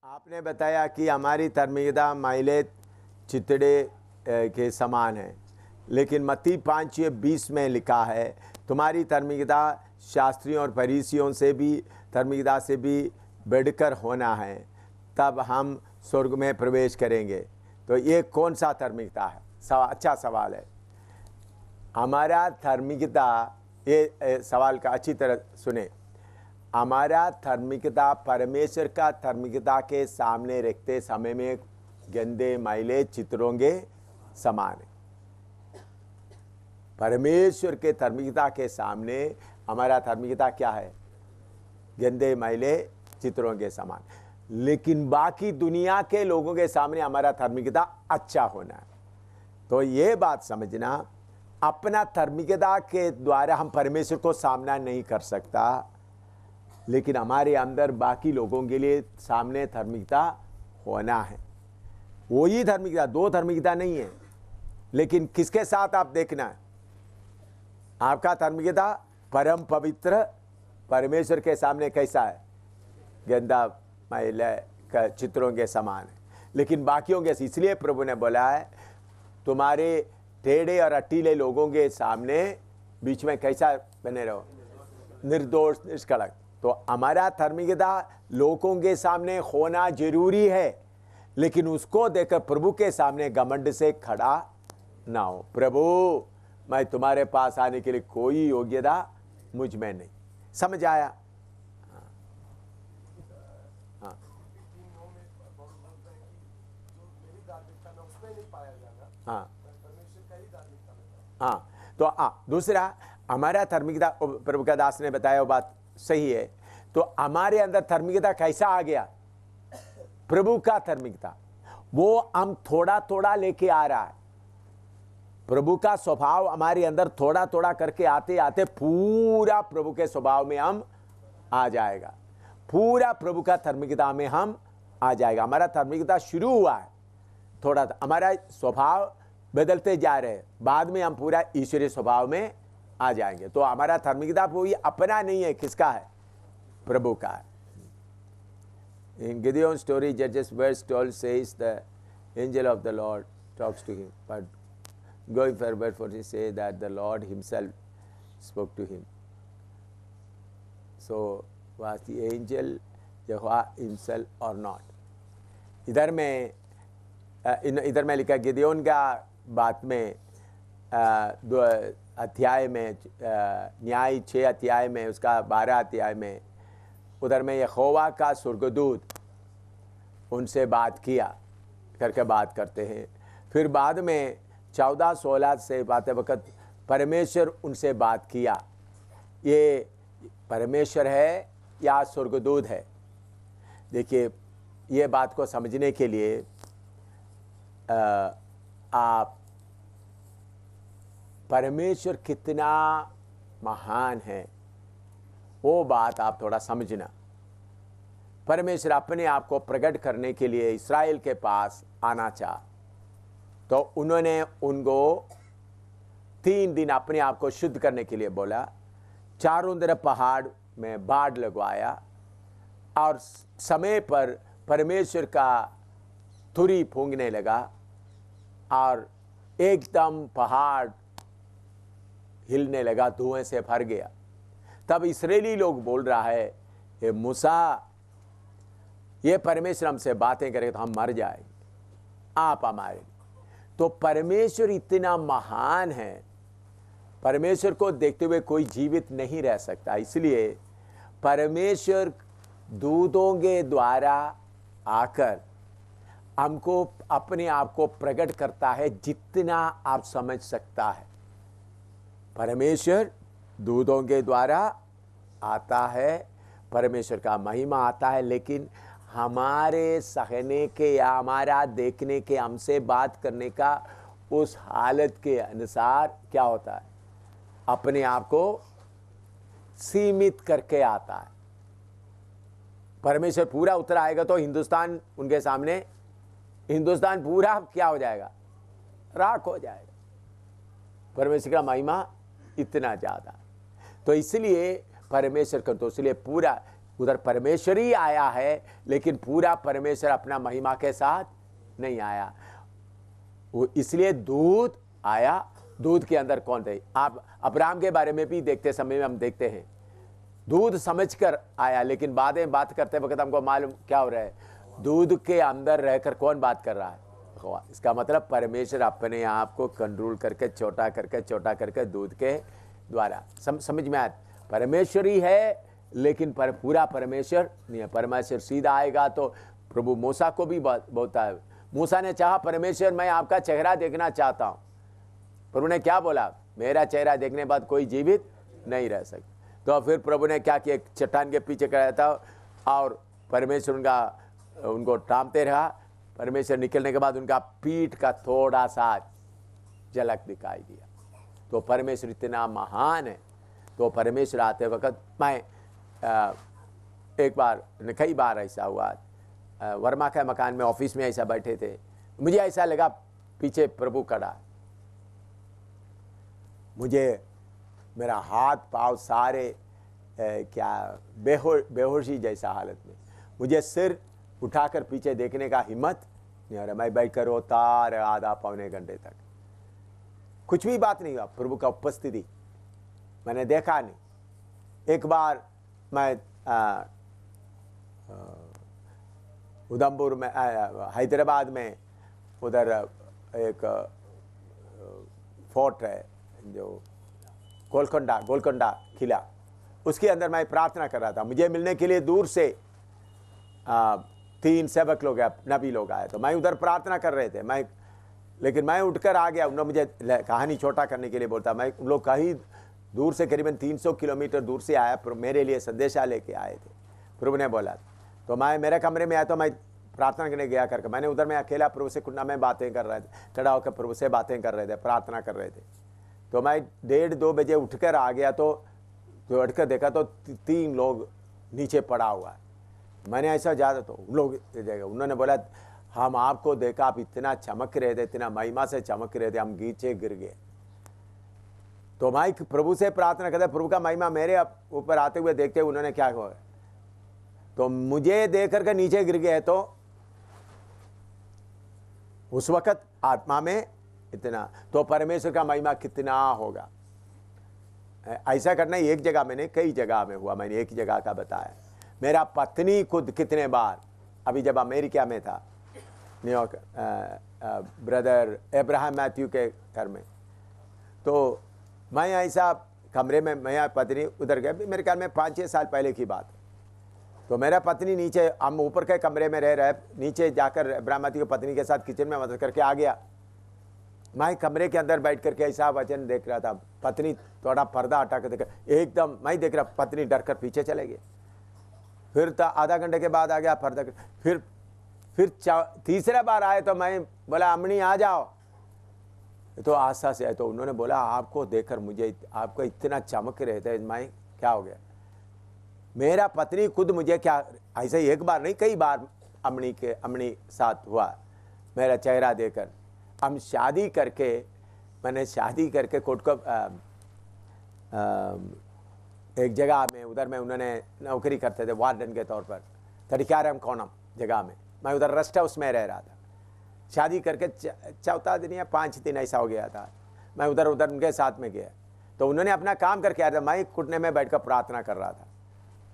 आपने बताया कि हमारी धार्मिकता मैले चितड़े के समान है, लेकिन मत्ती 5:20 में लिखा है तुम्हारी धार्मिकता शास्त्रियों और फरीसियों से भी धार्मिकता से भी बढ़कर होना है, तब हम स्वर्ग में प्रवेश करेंगे। तो ये कौन सा धार्मिकता है? अच्छा सवाल है। हमारा धार्मिकता, ये सवाल का अच्छी तरह सुने। हमारा धार्मिकता परमेश्वर का धार्मिकता के सामने रखते समय में गंदे मैले चित्रों के समान है। परमेश्वर के धार्मिकता के सामने हमारा धार्मिकता क्या है? गंदे मैले चित्रों के समान। लेकिन बाकी दुनिया के लोगों के सामने हमारा धार्मिकता अच्छा होना है। तो ये बात समझना, अपना धार्मिकता के द्वारा हम परमेश्वर को सामना नहीं कर सकता, लेकिन हमारे अंदर बाकी लोगों के लिए सामने धार्मिकता होना है। वही धार्मिकता, दो धार्मिकता नहीं है। लेकिन किसके साथ आप देखना है? आपका धार्मिकता परम पवित्र परमेश्वर के सामने कैसा है? गंदा मैले का चित्रों के समान है। लेकिन बाकियों के, इसलिए प्रभु ने बोला है तुम्हारे टेढ़े और अटीले लोगों के सामने बीच में कैसा बने रहो? निर्दोष, निष्कलंक। तो हमारा धार्मिकता लोगों के सामने होना जरूरी है, लेकिन उसको देखकर प्रभु के सामने घमंड से खड़ा ना हो। प्रभु, मैं तुम्हारे पास आने के लिए कोई योग्यता मुझ में नहीं। समझ आया? हाँ हाँ हाँ। तो दूसरा, हमारा धार्मिकता, प्रभु का दास ने बताया वो बात सही है। तो हमारे अंदर धार्मिकता कैसा आ गया? प्रभु का धार्मिकता, वो हम थोड़ा थोड़ा लेके आ रहा है। प्रभु का स्वभाव हमारे अंदर थोड़ा थोड़ा करके आते आते पूरा प्रभु के स्वभाव में हम आ जाएगा। पूरा प्रभु का धार्मिकता में हम आ जाएगा। हमारा धार्मिकता शुरू हुआ है थोड़ा, हमारा स्वभाव बदलते जा रहे हैं, बाद में हम पूरा ईश्वरीय स्वभाव में आ जाएंगे। तो हमारा धार्मिकता कोई अपना नहीं है, किसका है? प्रभु का है। In Gideon's story, Judges verse 12 says the angel of the Lord talks to him, but going further for he say that the Lord himself spoke to him. So was the angel Jehovah himself or not? इधर में लिखा गिदियोन का बात में दो अध्याय में, न्याय 6 अध्याय में, उसका 12 अध्याय में, उधर में यहोवा का स्वर्गदूत उनसे बात किया करके बात करते हैं। फिर बाद में 14-16 से बातें वक्त परमेश्वर उनसे बात किया। ये परमेश्वर है या स्वर्गदूत है? देखिए, ये बात को समझने के लिए आप परमेश्वर कितना महान है वो बात आप थोड़ा समझना। परमेश्वर अपने आप को प्रकट करने के लिए इस्राएल के पास आना चाहा, तो उन्होंने उनको 3 दिन अपने आप को शुद्ध करने के लिए बोला। चारों तरफ पहाड़ में बाढ़ लगवाया और समय पर परमेश्वर का तुरी फूंकने लगा और एकदम पहाड़ हिलने लगा, धुएं से भर गया। तब इस्राएली लोग बोल रहा है, ये मूसा, ये परमेश्वर हमसे बातें करे तो हम मर जाएंगे, आप हमारे। तो परमेश्वर इतना महान है, परमेश्वर को देखते हुए कोई जीवित नहीं रह सकता। इसलिए परमेश्वर दूतों के द्वारा आकर हमको अपने आप को प्रकट करता है, जितना आप समझ सकता है। परमेश्वर दूतों के द्वारा आता है, परमेश्वर का महिमा आता है, लेकिन हमारे सहने के या हमारा देखने के, हमसे बात करने का उस हालत के अनुसार क्या होता है? अपने आप को सीमित करके आता है। परमेश्वर पूरा उतर आएगा तो हिंदुस्तान उनके सामने, हिंदुस्तान पूरा क्या हो जाएगा? राख हो जाएगा। परमेश्वर का महिमा इतना ज़्यादा। तो इसलिए परमेश्वर का, तो इसलिए पूरा उधर परमेश्वर ही आया है, लेकिन पूरा परमेश्वर अपना महिमा के साथ नहीं आया। वो इसलिए दूत आया। दूत के अंदर कौन थे? आप अब्राहम के बारे में भी देखते समय में हम देखते हैं, दूध समझकर आया, लेकिन बाद में बात करते वक्त हमको मालूम क्या हो रहा है, दूध के अंदर रहकर कौन बात कर रहा है? इसका मतलब परमेश्वर अपने आप को कंट्रोल करके छोटा करके दूध के द्वारा समझ में आया। परमेश्वर ही है, लेकिन पूरा परमेश्वर नहीं है। परमेश्वर सीधा आएगा तो प्रभु मूसा को भी बोलता है, मूसा ने चाहा परमेश्वर मैं आपका चेहरा देखना चाहता हूँ। प्रभु ने क्या बोला? मेरा चेहरा देखने बाद कोई जीवित नहीं रह सकता। तो फिर प्रभु ने क्या किया? चट्टान के पीछे कराया था और परमेश्वर उनको टाँपते रहा। परमेश्वर निकलने के बाद उनका पीठ का थोड़ा सा झलक दिखाई दिया। तो परमेश्वर इतना महान है। तो परमेश्वर आते वक्त मैं एक बार, कई बार ऐसा हुआ, वर्मा के मकान में ऑफिस में ऐसा बैठे थे, मुझे ऐसा लगा पीछे प्रभु खड़ा। मुझे मेरा हाथ पाँव सारे क्या बेहोशी जैसा हालत में, मुझे सिर उठाकर पीछे देखने का हिम्मत नहीं हो रहा। मैं बैठ कर रोता रहा आधा पौने घंटे तक, कुछ भी बात नहीं हुआ। प्रभु का उपस्थिति मैंने देखा नहीं। एक बार मैं उधमपुर में, हैदराबाद में, उधर एक फोर्ट है जो गोलकोंडा किला, उसके अंदर मैं प्रार्थना कर रहा था। मुझे मिलने के लिए दूर से 3 सेवक लोग, नबी लोग आए, तो मैं उधर प्रार्थना कर रहे थे। लेकिन मैं उठकर आ गया। उन्होंने मुझे कहानी छोटा करने के लिए बोलता, मैं उन लोग कहीं दूर से करीबन 300 किलोमीटर दूर से आया, मेरे लिए संदेशा लेके आए थे। प्रभु ने बोला, तो मैं मेरे कमरे में आया, तो मैं प्रार्थना करने गया करके मैंने उधर में अकेला प्रभु से कुंडा में बातें कर रहे थे, खड़ा होकर प्रभु से बातें कर रहे थे, प्रार्थना कर रहे थे। तो मैं 1:30-2 बजे उठकर आ गया। तो उठकर देखा तो 3 लोग नीचे पड़ा हुआ है। मैंने ऐसा ज़्यादा, तो उन लोग उन्होंने बोला, हम आपको देखा, आप इतना चमक रहे थे, इतना महिमा से चमक रहे थे, हम नीचे गिर गए। तो मैं प्रभु से प्रार्थना करता, प्रभु का महिमा मेरे ऊपर आते हुए देखते हुए उन्होंने क्या हुआ, तो मुझे देख करके नीचे गिर गए। तो उस वक्त आत्मा में इतना, तो परमेश्वर का महिमा कितना होगा। ऐसा करना एक जगह में नहीं, कई जगह में हुआ। मैंने एक जगह का बताया। मेरा पत्नी खुद कितने बार, अभी जब अमेरिका में था, न्यूयॉर्क, ब्रदर अब्राहम मैथ्यू के घर में, तो मैं ऐसा कमरे में, मैं पत्नी उधर गया, मेरे ख्याल में 5-6 साल पहले की बात। तो मेरा पत्नी नीचे, हम ऊपर के कमरे में रह रहे, नीचे जाकर अब्राहम मैथ्यू की पत्नी के साथ किचन में मदद करके आ गया। मैं कमरे के अंदर बैठ करके ऐसा वचन देख रहा था। पत्नी थोड़ा पर्दा हटा कर देखा, एकदम मैं देख रहा, पत्नी डर कर पीछे चले गई। फिर आधा घंटे के बाद आ गया पर्दा, फिर तीसरा बार आए तो मैं बोला, अम्मी आ जाओ। तो आशा से आए, तो उन्होंने बोला, आपको देखकर मुझे, आपको इतना चमक रहे थे, मैं क्या हो गया। मेरा पत्नी खुद मुझे क्या, ऐसे एक बार नहीं, कई बार अम्मी साथ हुआ मेरा चेहरा देखकर। हम शादी करके, मैंने शादी करके कोट को एक जगह में, उधर में उन्होंने नौकरी करते थे वार्डन के तौर पर, तड़िकाराम कोणम जगह में। मैं उधर रेस्ट हाउस में रह रहा था। शादी करके 4 दिन या 5 दिन ऐसा हो गया था। मैं उधर उनके साथ में गया, तो उन्होंने अपना काम करके आया था, मैं घुटने में बैठकर प्रार्थना कर रहा था।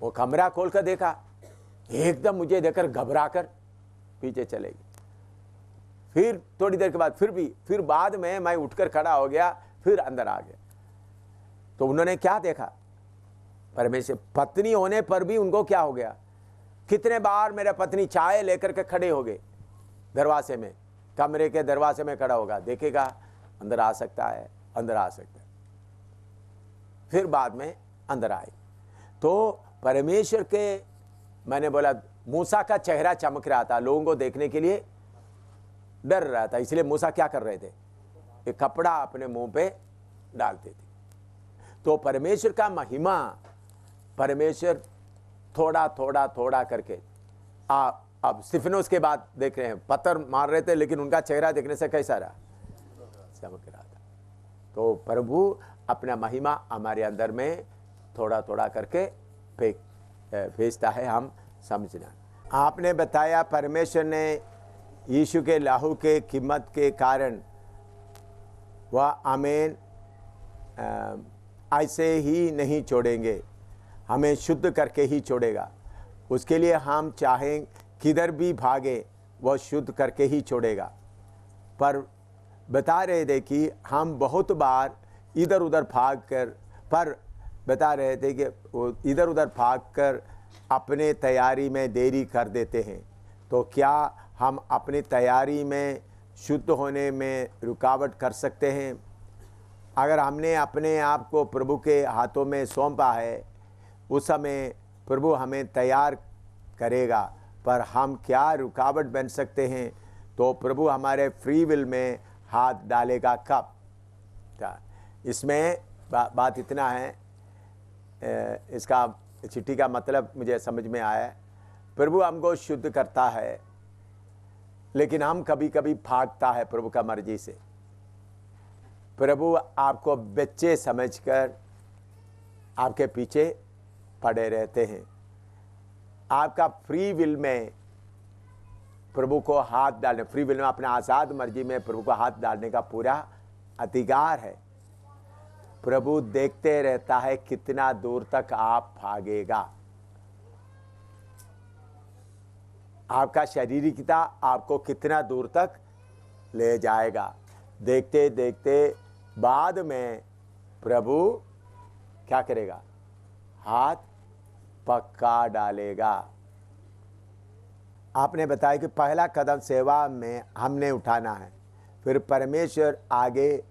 वो कमरा खोल कर देखा, एकदम मुझे देखकर घबरा कर पीछे चले गए। फिर थोड़ी देर के बाद फिर बाद में मैं उठकर खड़ा हो गया, फिर अंदर आ गया। तो उन्होंने क्या देखा, परमेश्वर। पत्नी होने पर भी उनको क्या हो गया, कितने बार मेरे पत्नी चाय लेकर के खड़े हो गए दरवाजे में, कमरे के दरवाजे में खड़ा होगा, देखेगा अंदर आ सकता है, अंदर आ सकता है। फिर बाद में अंदर आए। तो परमेश्वर के, मैंने बोला, मूसा का चेहरा चमक रहा था, लोगों को देखने के लिए डर रहा था। इसलिए मूसा क्या कर रहे थे, एक कपड़ा अपने मुंह पे डालते थे। तो परमेश्वर का महिमा, परमेश्वर थोड़ा करके अब स्तिफनुस के बाद देख रहे हैं, पत्थर मार रहे थे, लेकिन उनका चेहरा देखने से कैसा रहा, चमक रहा था। तो प्रभु अपना महिमा हमारे अंदर में थोड़ा करके फेंक भेजता है, हम समझना। आपने बताया परमेश्वर ने यीशु के लहू के कीमत के कारण वह आमीन ऐसे ही नहीं छोड़ेंगे, हमें शुद्ध करके ही छोड़ेगा। उसके लिए हम चाहें किधर भी भागे वह शुद्ध करके ही छोड़ेगा। पर बता रहे थे कि हम बहुत बार इधर उधर भाग कर, पर बता रहे थे कि वो इधर उधर भाग कर अपने तैयारी में देरी कर देते हैं। तो क्या हम अपनी तैयारी में शुद्ध होने में रुकावट कर सकते हैं? अगर हमने अपने आप को प्रभु के हाथों में सौंपा है, उस समय प्रभु हमें तैयार करेगा। पर हम क्या रुकावट बन सकते हैं? तो प्रभु हमारे फ्री विल में हाथ डालेगा कब? इसमें बात इतना है, इसका चिट्ठी का मतलब मुझे समझ में आया। प्रभु हमको शुद्ध करता है, लेकिन हम कभी कभी भागता है प्रभु का मर्जी से। प्रभु आपको बच्चे समझकर आपके पीछे पड़े रहते हैं। आपका फ्री विल में प्रभु को हाथ डालने, फ्री विल में अपने आज़ाद मर्जी में प्रभु को हाथ डालने का पूरा अधिकार है। प्रभु देखते रहता है कितना दूर तक आप भागेगा। आपका शारीरिकता आपको कितना दूर तक ले जाएगा। देखते देखते बाद में प्रभु क्या करेगा? हाथ पक्का डालेगा। आपने बताया कि पहला कदम सेवा में हमने उठाना है, फिर परमेश्वर आगे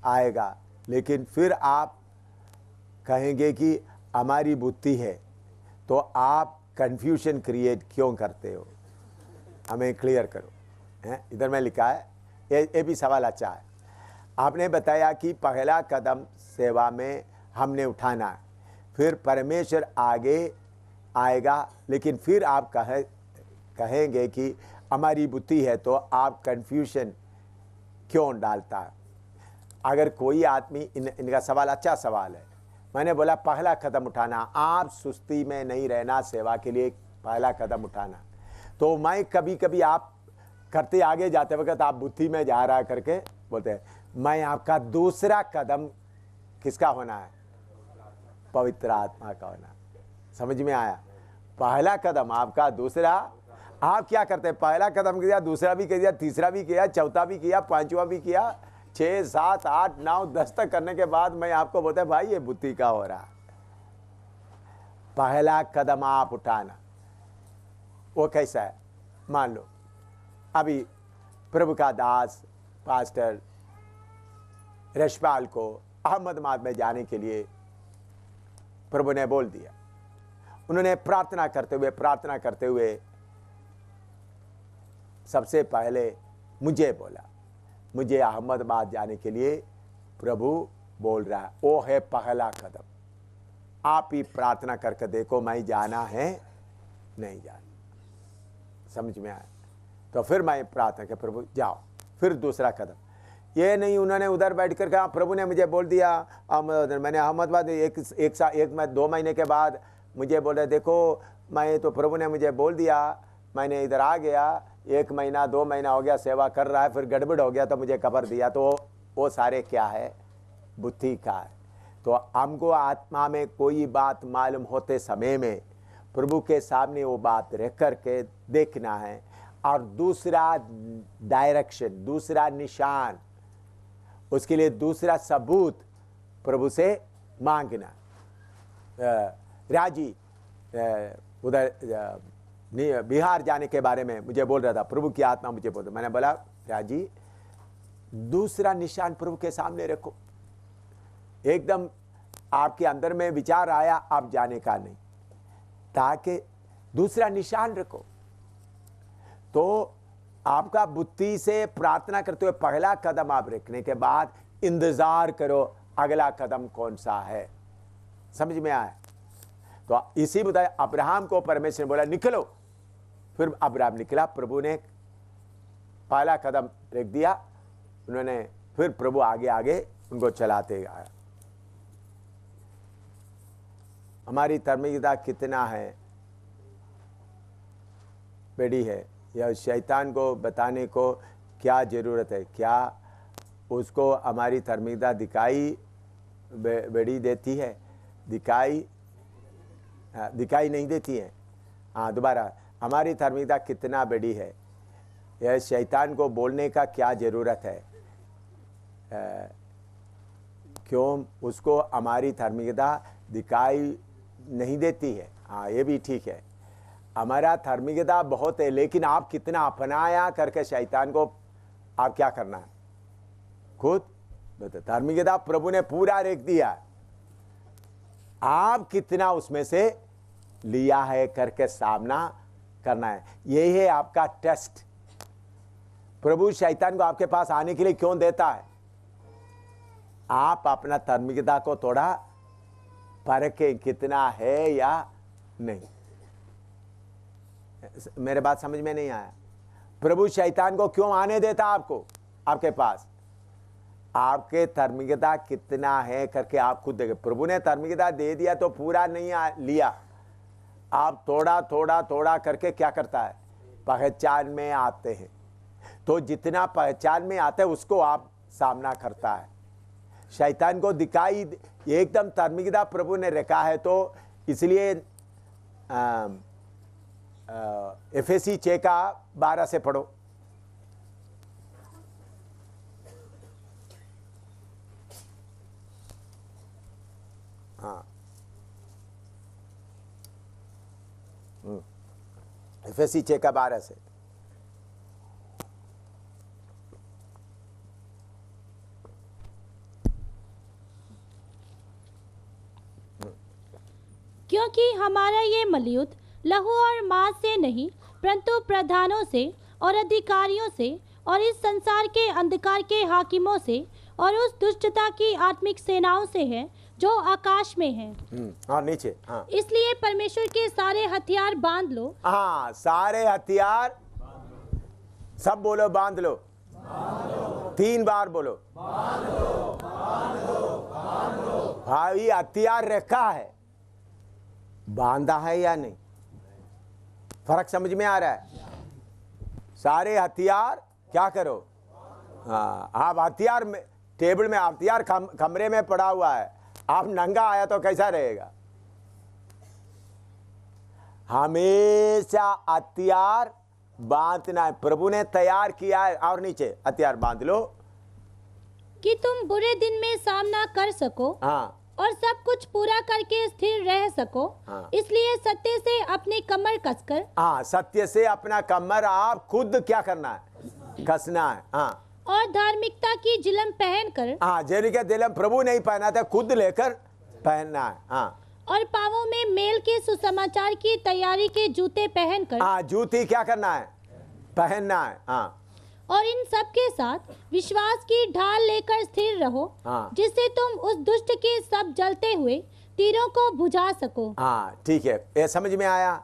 आएगा। लेकिन फिर आप कहेंगे कि हमारी बुद्धि है, तो आप कंफ्यूजन क्रिएट क्यों करते हो? हमें क्लियर करो। इधर में लिखा है, ये भी सवाल अच्छा है। आपने बताया कि पहला कदम सेवा में हमने उठाना है, फिर परमेश्वर आगे आएगा। लेकिन फिर आप कहेंगे कि हमारी बुद्धि है, तो आप कंफ्यूजन क्यों डालता है? अगर कोई आदमी इनका सवाल अच्छा सवाल है। मैंने बोला पहला कदम उठाना, आप सुस्ती में नहीं रहना, सेवा के लिए पहला कदम उठाना। तो मैं कभी कभी आप करते आगे जाते वक्त आप बुद्धि में जा रहा करके बोलते हैं, मैं आपका दूसरा कदम किसका होना है? पवित्र आत्मा का होना। समझ में आया? पहला कदम आपका, दूसरा आप क्या करते हैं? पहला कदम किया, दूसरा भी किया, तीसरा भी किया, चौथा भी किया, पांचवा भी किया, 6, 7, 8, 9, 10 तक करने के बाद मैं आपको बोलता भाई ये बुद्धि का हो रहा। पहला कदम आप उठाना, वो कैसा है? मान लो अभी प्रभु का दास पास्टर रशपाल को अहमदाबाद में जाने के लिए प्रभु ने बोल दिया। उन्होंने प्रार्थना करते हुए सबसे पहले मुझे बोला, मुझे अहमदाबाद जाने के लिए प्रभु बोल रहा है। वो है पहला कदम। आप ही प्रार्थना करके देखो, मैं जाना है नहीं जाना। समझ में आया? तो फिर मैं प्रार्थना कर, प्रभु जाओ। फिर दूसरा कदम ये नहीं उन्होंने उधर बैठ कर कहा प्रभु ने मुझे बोल दिया। मैंने अहमदाबाद एक 2 महीने के बाद मुझे बोला देखो मैं तो प्रभु ने मुझे बोल दिया, मैंने इधर आ गया, 1 महीना 2 महीना हो गया सेवा कर रहा है, फिर गड़बड़ हो गया तो मुझे खबर दिया। तो वो सारे क्या है? बुद्धि का है। तो हमको आत्मा में कोई बात मालूम होते समय में प्रभु के सामने वो बात रख करके देखना है। और दूसरा डायरेक्शन, दूसरा निशान, उसके लिए दूसरा सबूत प्रभु से मांगना। राजी उधर बिहार जाने के बारे में मुझे बोल रहा था, प्रभु की आत्मा मुझे बोल रहा। मैंने बोला राजी दूसरा निशान प्रभु के सामने रखो। एकदम आपके अंदर में विचार आया आप जाने का नहीं, ताकि दूसरा निशान रखो। तो आपका बुद्धि से प्रार्थना करते हुए पहला कदम आप रखने के बाद इंतजार करो अगला कदम कौन सा है। समझ में आया? तो इसी बताया अब्राहम को परमेश्वर ने बोला निकलो, फिर अब्राहम निकला। प्रभु ने पहला कदम रख दिया, उन्होंने फिर प्रभु आगे आगे उनको चलाते आया। हमारी धार्मिकता कितना है, बड़ी है, यह शैतान को बताने को क्या ज़रूरत है? क्या उसको हमारी धार्मिकता दिखाई बड़ी देती है? दिखाई नहीं देती है। हाँ, दोबारा, हमारी धार्मिकता कितना बड़ी है, यह शैतान को बोलने का क्या ज़रूरत है? क्यों उसको हमारी धार्मिकता दिखाई नहीं देती है? हाँ, ये भी ठीक है। हमारा धार्मिकता बहुत है, लेकिन आप कितना अपनाया करके शैतान को आप क्या करना है? खुद धार्मिकता प्रभु ने पूरा रेख दिया, आप कितना उसमें से लिया है करके सामना करना है। यही है आपका टेस्ट। प्रभु शैतान को आपके पास आने के लिए क्यों देता है? आप अपना धार्मिकता को थोड़ा परखें कितना है या नहीं। मेरे बात समझ में नहीं आया? प्रभु शैतान को क्यों आने देता आपको आपके पास? आपके धार्मिकता कितना है करके आप खुद देखें। प्रभु ने धार्मिकता दे दिया तो पूरा नहीं लिया, आप थोड़ा थोड़ा थोड़ा करके क्या करता है? पहचान में आते हैं। तो जितना पहचान में आता है उसको आप सामना करता है। शैतान को दिखाई एकदम धार्मिकता प्रभु ने रखा है, तो इसलिए एफएसी 6:12 से पढ़ो। हाँ, एफएसी 6:12 से। क्योंकि हमारा ये मलयुद्ध लहू और मांस से नहीं, परंतु प्रधानों से और अधिकारियों से और इस संसार के अंधकार के हाकिमों से और उस दुष्टता की आत्मिक सेनाओं से है जो आकाश में है। हाँ, नीचे। हाँ, इसलिए परमेश्वर के सारे हथियार बांध लो। हाँ, सारे हथियार, सब बोलो बांध लो। 3 बार बोलो। भाई, हथियार रखा है, बांधा है या नहीं? फर्क समझ में आ रहा है? सारे हथियार क्या करो? हाँ, आप हथियार में टेबल में, हथियार कमरे में पड़ा हुआ है, आप नंगा आया तो कैसा रहेगा? हमेशा हथियार बांधना है, प्रभु ने तैयार किया है। और नीचे हथियार बांध लो कि तुम बुरे दिन में सामना कर सको। हाँ, और सब कुछ पूरा करके स्थिर रह सको। हाँ। इसलिए सत्य से अपनी कमर कसकर। हाँ, सत्य से अपना कमर आप खुद क्या करना है? कसना है। हाँ, और धार्मिकता की जिलम पहनकर। हाँ, जेरी के दिलम प्रभु नहीं पहना था, खुद लेकर पहनना है। हाँ, और पांवों में मेल के सुसमाचार की तैयारी के जूते पहनकर। हाँ, जूती क्या करना है? पहनना है। हाँ, और इन सब के साथ विश्वास की ढाल लेकर स्थिर रहो। हाँ। जिससे तुम उस दुष्ट के सब जलते हुए तीरों को बुझा सको। हाँ, ठीक है, ये समझ में आया?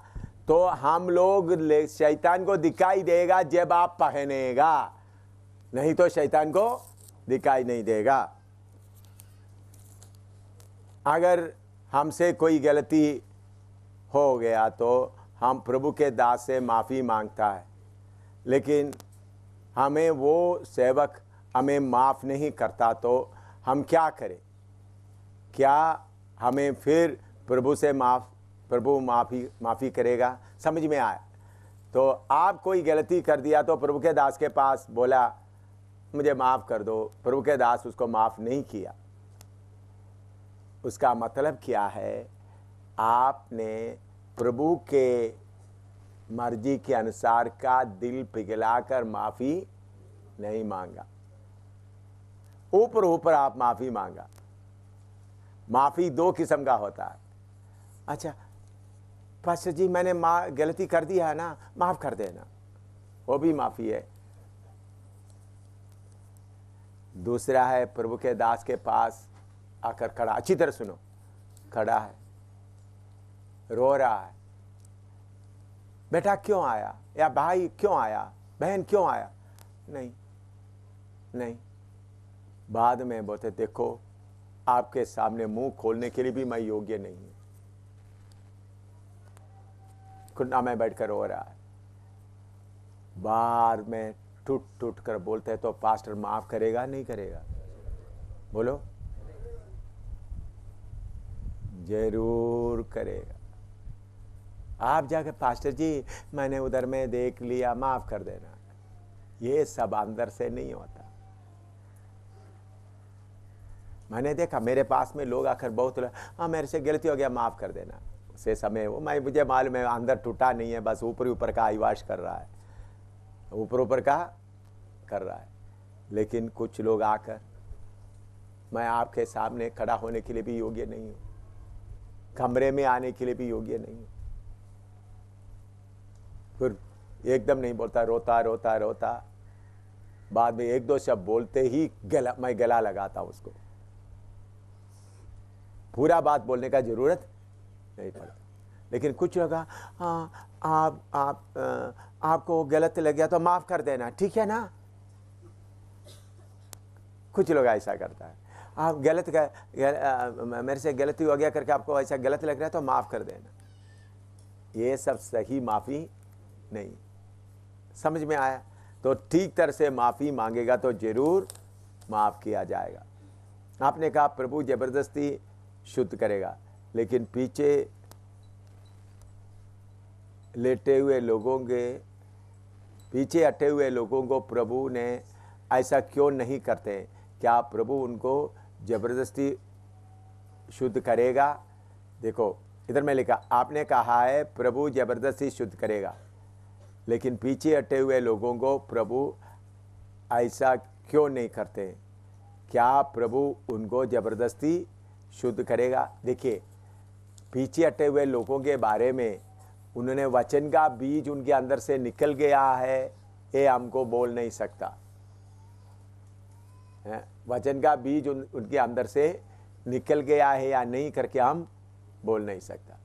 तो हम लोग शैतान को दिखाई देगा जब आप पहनेगा, नहीं तो शैतान को दिखाई नहीं देगा। अगर हमसे कोई गलती हो गया तो हम प्रभु के दास से माफ़ी मांगता है, लेकिन हमें वो सेवक हमें माफ़ नहीं करता तो हम क्या करें? क्या हमें फिर प्रभु से प्रभु माफ़ी करेगा? समझ में आया? तो आप कोई गलती कर दिया तो प्रभु के दास के पास बोला मुझे माफ़ कर दो, प्रभु के दास उसको माफ़ नहीं किया। उसका मतलब क्या है? आपने प्रभु के मर्जी के अनुसार का दिल पिघलाकर माफ़ी नहीं मांगा, ऊपर ऊपर आप माफ़ी मांगा। माफ़ी 2 किस्म का होता है। अच्छा पास्टर जी, मैंने गलती कर दिया है ना, माफ़ कर देना, वो भी माफ़ी है। दूसरा है प्रभु के दास के पास आकर खड़ा, अच्छी तरह सुनो, खड़ा है, रो रहा है, बेटा क्यों आया, या भाई क्यों आया, बहन क्यों आया? नहीं, बाद में बोलते देखो आपके सामने मुंह खोलने के लिए भी मैं योग्य नहीं हूं। घुटना में बैठकर रो रहा है, बार में टूट टूट कर बोलते हैं, तो पास्टर माफ करेगा नहीं करेगा? बोलो, जरूर करेगा। आप जाके पास्टर जी मैंने उधर में देख लिया, माफ कर देना, ये सब अंदर से नहीं होता। मैंने देखा मेरे पास में लोग आकर बहुत हाँ मेरे से गलती हो गया माफ कर देना, उसे समय वो मुझे मालूम है अंदर टूटा नहीं है, बस ऊपर ऊपर का आईवाश कर रहा है, ऊपर ऊपर का कर रहा है। लेकिन कुछ लोग आकर मैं आपके सामने खड़ा होने के लिए भी योग्य नहीं हूं, कमरे में आने के लिए भी योग्य नहीं हूं, फिर एकदम नहीं बोलता, रोता रोता रोता, बाद में एक दो शब्द बोलते ही मैं गला लगाता हूं उसको। पूरा बात बोलने का जरूरत नहीं पड़ता। लेकिन कुछ लोग आपको गलत लग गया तो माफ कर देना, ठीक है ना? कुछ लोग ऐसा करता है, आप मेरे से गलती हो गया करके आपको ऐसा गलत लग रहा है तो माफ कर देना। ये सब सही माफी नहीं। समझ में आया? तो ठीक तरह से माफी मांगेगा तो जरूर माफ किया जाएगा। आपने कहा प्रभु जबरदस्ती शुद्ध करेगा, लेकिन पीछे लेटे हुए लोगों के, पीछे हटे हुए लोगों को प्रभु ने ऐसा क्यों नहीं करते? क्या प्रभु उनको जबरदस्ती शुद्ध करेगा? देखो इधर में लिखा, आपने कहा है प्रभु जबरदस्ती शुद्ध करेगा, लेकिन पीछे हटे हुए लोगों को प्रभु ऐसा क्यों नहीं करते? क्या प्रभु उनको जबरदस्ती शुद्ध करेगा? देखिए पीछे हटे हुए लोगों के बारे में उन्होंने वचन का बीज उनके अंदर से निकल गया है, ये हमको बोल नहीं सकता। वचन का बीज उनके अंदर से निकल गया है या नहीं करके हम बोल नहीं सकता।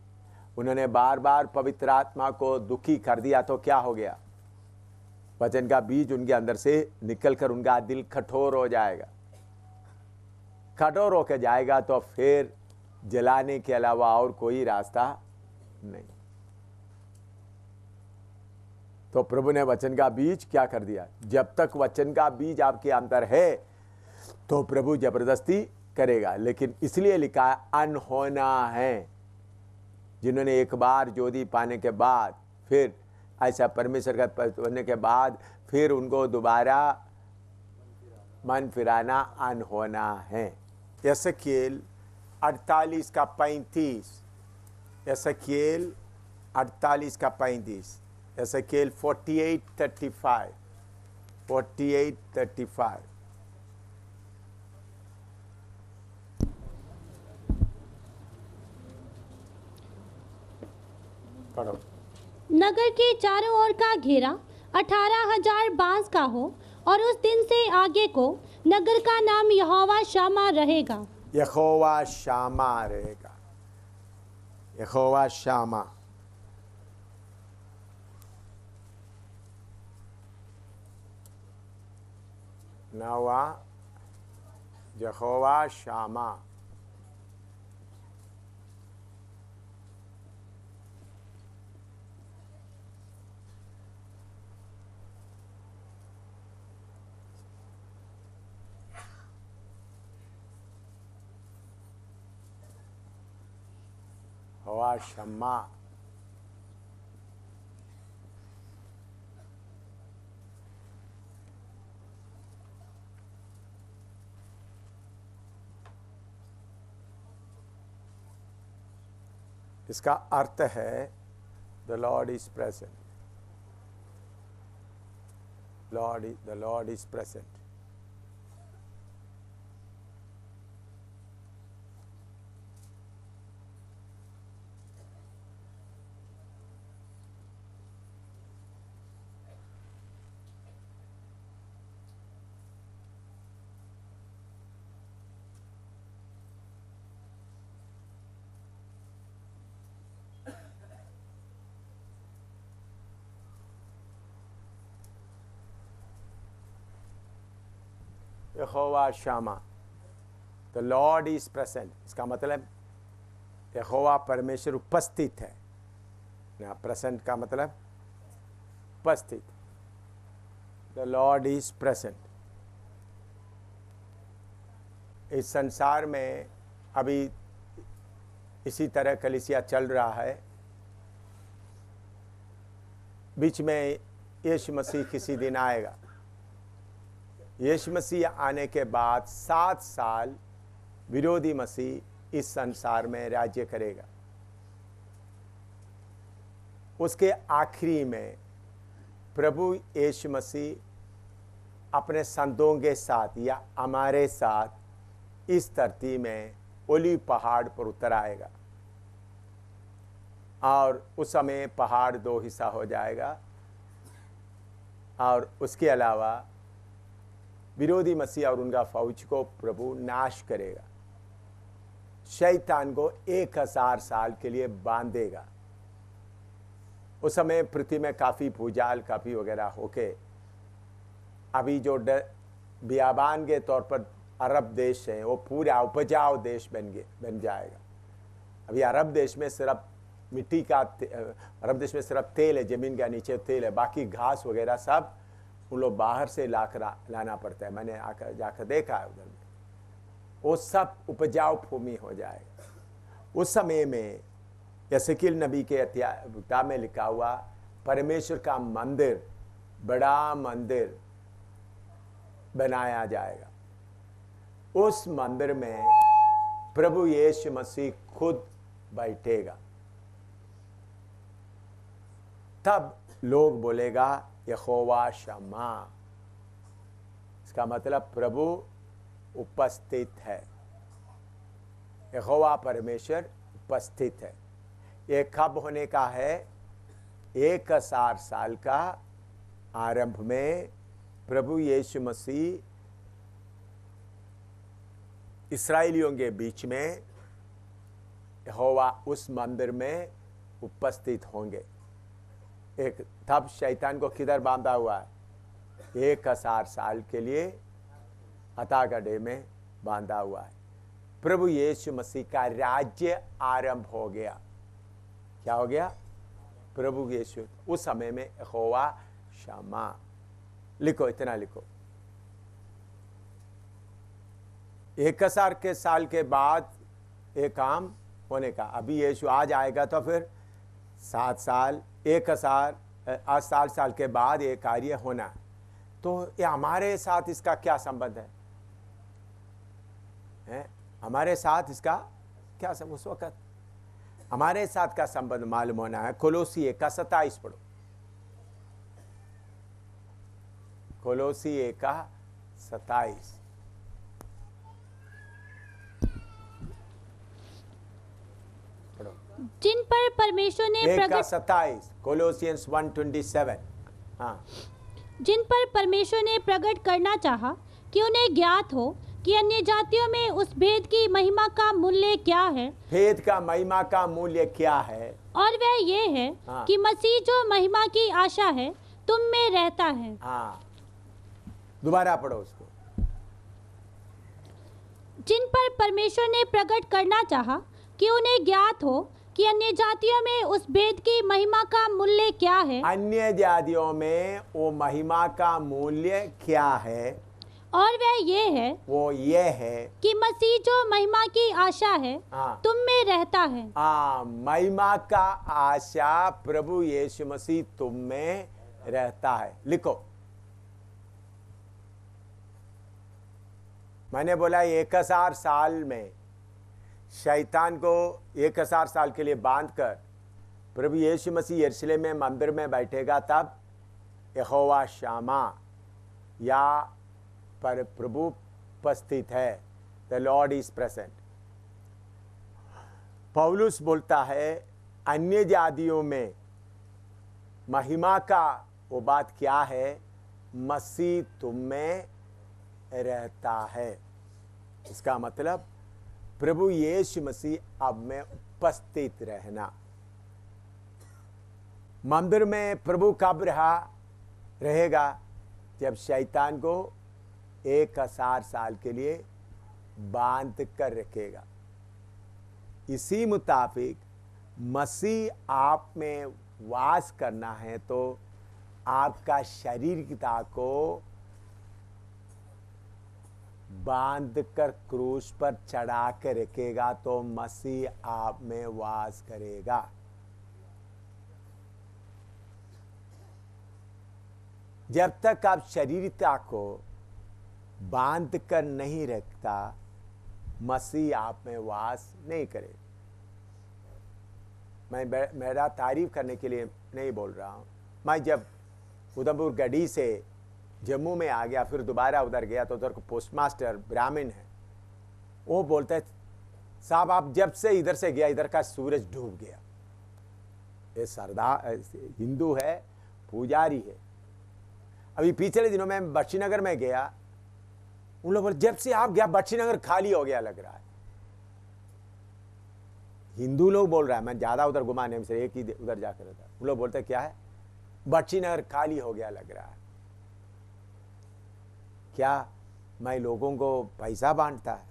उन्होंने बार बार पवित्र आत्मा को दुखी कर दिया तो क्या हो गया? वचन का बीज उनके अंदर से निकलकर उनका दिल कठोर हो जाएगा। कठोर होकर जाएगा तो फिर जलाने के अलावा और कोई रास्ता नहीं। तो प्रभु ने वचन का बीज क्या कर दिया? जब तक वचन का बीज आपके अंदर है तो प्रभु जबरदस्ती करेगा। लेकिन इसलिए लिखा है अनहोना है, जिन्होंने एक बार ज्योति पाने के बाद फिर ऐसा परमेश्वर का होने के बाद फिर उनको दोबारा मन फिराना अनहोना है। यशकेल 48 का 35, यशकेल 48 का 35, यशकेल 48:35, 48:35। पढ़ो। नगर के चारों ओर का घेरा 18,000 बांस का हो, और उस दिन से आगे को नगर का नाम यहोवा शामा रहेगा। यहोवा शामा रहेगा, यहोवा शामा। नवा यहोवा शामा। हवा शम्मा। इसका अर्थ है the lord is present, the lord is present. यहोवा शामा, द लॉर्ड इज प्रेजेंट। इसका मतलब यहोवा परमेश्वर उपस्थित है रखना। प्रेजेंट का मतलब उपस्थित। The lord is present. इस संसार में अभी इसी तरह कलीसिया चल रहा है। बीच में यीशु मसीह किसी दिन आएगा। यीशु मसीह आने के बाद 7 साल विरोधी मसीह इस संसार में राज्य करेगा। उसके आखिरी में प्रभु यीशु मसीह अपने संतों के साथ या हमारे साथ इस धरती में ओलीव पहाड़ पर उतर आएगा और उस समय पहाड़ 2 हिस्सा हो जाएगा और उसके अलावा विरोधी मसीह और उनका फौज को प्रभु नाश करेगा। शैतान को 1000 साल के लिए बांधेगा। उस समय पृथ्वी में काफ़ी भूजाल काफ़ी वगैरह होके अभी जो बियाबान के तौर पर अरब देश है वो पूरा उपजाऊ देश बन जाएगा। अभी अरब देश में सिर्फ मिट्टी का अरब देश में सिर्फ तेल है, ज़मीन का नीचे तेल है, बाकी घास वगैरह सब उन लोग बाहर से लाना पड़ता है। मैंने आकर जाकर देखा है उधर में, वो सब उपजाऊ भूमि हो जाएगा। उस समय में यसेकिएल नबी के किताब में लिखा हुआ परमेश्वर का मंदिर, बड़ा मंदिर बनाया जाएगा। उस मंदिर में प्रभु यीशु मसीह खुद बैठेगा। तब लोग बोलेगा यहोवा शम्मा। इसका मतलब प्रभु उपस्थित है। यहोवा परमेश्वर उपस्थित है। ये कब होने का है? 1000 साल का आरंभ में प्रभु यीशु मसीह इस्राएलियों के बीच में यहोवा उस मंदिर में उपस्थित होंगे। एक तब शैतान को किधर बांधा हुआ है? 1000 साल के लिए हथागढ़े में बांधा हुआ है। प्रभु यीशु मसीह का राज्य आरंभ हो गया। क्या हो गया? प्रभु यीशु उस समय में यहोवा शम्मा। लिखो, इतना लिखो। 1000 के साल के बाद एक काम होने का। अभी यीशु आज आएगा तो फिर 7 साल 1000 साल के बाद ये कार्य होना है। तो ये हमारे साथ इसका क्या संबंध है? हमारे साथ इसका क्या संबंध? उस वक्त हमारे साथ का संबंध मालूम होना है। कोलोसी 1:27 पढ़ो। कोलोसी 1:27 पढ़ो। जिन पर परमेश्वर ने 1:27 कोलोसियंस 1:27। हाँ, जिन पर परमेश्वर ने प्रकट करना चाहा कि उन्हें ज्ञात हो कि अन्य जातियों में उस भेद की महिमा का मूल्य क्या है। भेद का महिमा का मूल्य क्या है? और वह ये है हाँ। कि मसीह जो महिमा की आशा है तुम में रहता है। हाँ, दोबारा पढ़ो उसको। जिन पर परमेश्वर ने प्रकट करना चाहा कि उन्हें ज्ञात हो कि अन्य जातियों में उस भेद की महिमा का मूल्य क्या है। अन्य जातियों में वो महिमा का मूल्य क्या है? और वह ये है, वो ये है कि मसीह जो महिमा की आशा है हाँ। तुम में रहता है। महिमा का आशा प्रभु यीशु मसीह तुम में रहता है। लिखो। मैंने बोला 1000 साल में शैतान को 1000 साल के लिए बांधकर प्रभु यीशु मसीह यरूशलेम में मंदिर में बैठेगा। तब यहोवा शम्मा या पर प्रभु उपस्थित है। The lord is present. पौलुस बोलता है अन्य जातियों में महिमा का वो बात क्या है? मसीह तुम में रहता है। इसका मतलब प्रभु यीशु मसीह अब में उपस्थित रहना। मंदिर में प्रभु कब रहेगा? जब शैतान को 1000 साल के लिए बांध कर रखेगा। इसी मुताबिक मसीह आप में वास करना है तो आपका शारीरिकता को बांध कर क्रूस पर चढ़ा के रखेगा तो मसीह आप में वास करेगा। जब तक आप शारीरिकता को बांध कर नहीं रखता, मसीह आप में वास नहीं करे। मैं मेरा तारीफ करने के लिए नहीं बोल रहा हूँ। मैं जब उधमपुर गढ़ी से जम्मू में आ गया, फिर दोबारा उधर गया तो उधर को पोस्ट मास्टर ब्राह्मण है, वो बोलते साहब आप जब से इधर से गया इधर का सूरज डूब गया। ये सरदार हिंदू है, पुजारी है। अभी पिछले दिनों में बख्शीनगर में गया, उन लोग बोले जब से आप गया बख्शीनगर खाली हो गया लग रहा है। हिंदू लोग बोल रहा है, मैं ज्यादा उधर घुमा नहीं, से एक ही उधर जाकर रहता। उन लोग बोलते क्या है, बख्शीनगर खाली हो गया लग रहा है। क्या मैं लोगों को पैसा बांटता है?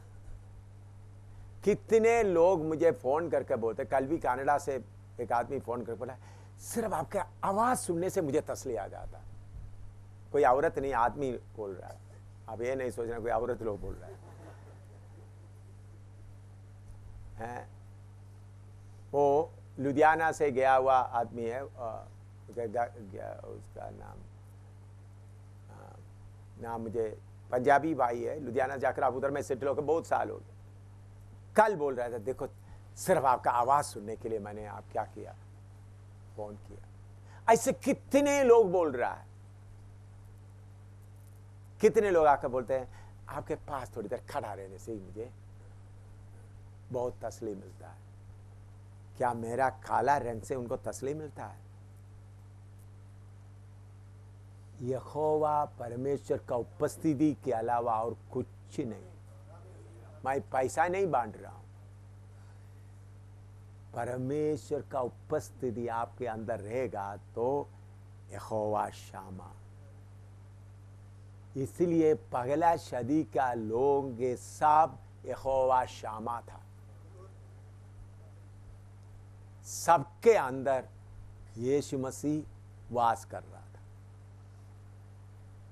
कितने लोग मुझे फोन करके बोलते, कल भी कनाडा से एक आदमी फोन करके बोला सिर्फ आपका आवाज सुनने से मुझे तसली आ जाता। कोई औरत नहीं, आदमी बोल रहा है। अब ये नहीं सोचना कोई औरत लोग बोल रहा है। वो लुधियाना से गया हुआ आदमी है, उसका नाम मुझे, पंजाबी भाई है, लुधियाना जाकर आप उधर में सेटल होकर बहुत साल हो गए। कल बोल रहा था देखो सिर्फ आपका आवाज सुनने के लिए मैंने आप क्या किया, फोन किया। ऐसे कितने लोग बोल रहा है। कितने लोग आकर बोलते हैं आपके पास थोड़ी देर खड़ा रहने से ही मुझे बहुत तसली मिलता है। क्या मेरा काला रंग से उनको तसली मिलता है? यहोवा परमेश्वर का उपस्थिति के अलावा और कुछ नहीं। मैं पैसा नहीं बांट रहा हूं, परमेश्वर का उपस्थिति आपके अंदर रहेगा तो यहोवा शामा। इसलिए पहला सदी का लोग के सब यहोवा शामा था। सबके अंदर यीशु मसीह वास कर रहा था।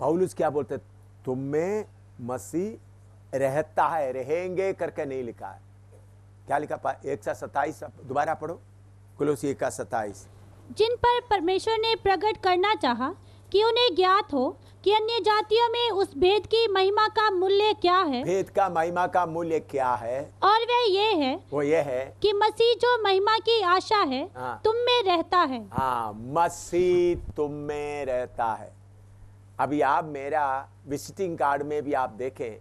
पौलुस क्या बोलते, तुम में मसीह रहता है, रहेंगे करके नहीं लिखा है। क्या लिखा? 1:27 दोबारा पढ़ो, कुलोसी 1:27। जिन पर परमेश्वर ने प्रकट करना चाहा कि उन्हें ज्ञात हो कि अन्य जातियों में उस भेद की महिमा का मूल्य क्या है। भेद का महिमा का मूल्य क्या है? और वो ये है कि मसीह जो महिमा की आशा है तुम में रहता है। हाँ, मसीह तुम में रहता है। अभी आप मेरा विजिटिंग कार्ड में भी आप देखें,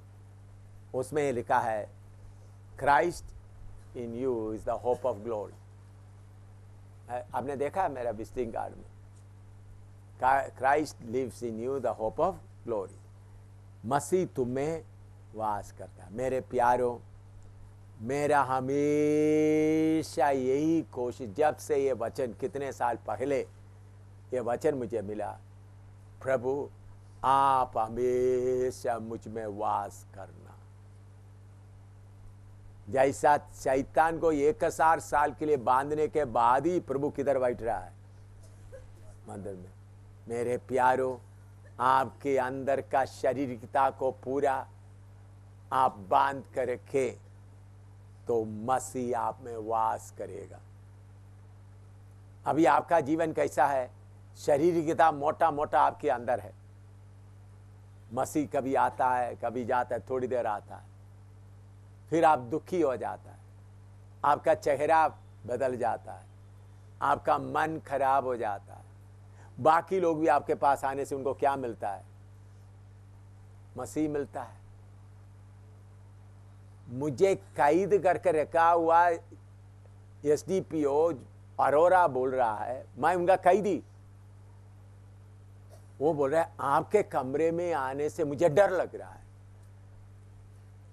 उसमें लिखा है Christ in you is the hope of glory. आपने देखा है मेरा विजिटिंग कार्ड में, Christ lives in you the hope of glory. मसीह तुम में वास करता है। मेरे प्यारों, मेरा हमेशा यही कोशिश, जब से ये वचन कितने साल पहले ये वचन मुझे मिला, प्रभु आप हमेशा मुझ में वास करना। जैसा शैतान को 1000 साल के लिए बांधने के बाद ही प्रभु किधर बैठ रहा है? मंदिर में। मेरे प्यारों, आपके अंदर का शारीरिकता को पूरा आप बांध कर रखें तो मसीह आप में वास करेगा। अभी आपका जीवन कैसा है? शारीरिकता मोटा मोटा आपके अंदर है। मसीह कभी आता है, कभी जाता है, थोड़ी देर आता है, फिर आप दुखी हो जाता है, आपका चेहरा बदल जाता है, आपका मन खराब हो जाता है। बाकी लोग भी आपके पास आने से उनको क्या मिलता है? मसीह मिलता है। मुझे कैद करके रखा हुआ एसडीपीओ अरोरा बोल रहा है, मैं उनका कैदी। वो बोल रहा है आपके कमरे में आने से मुझे डर लग रहा है।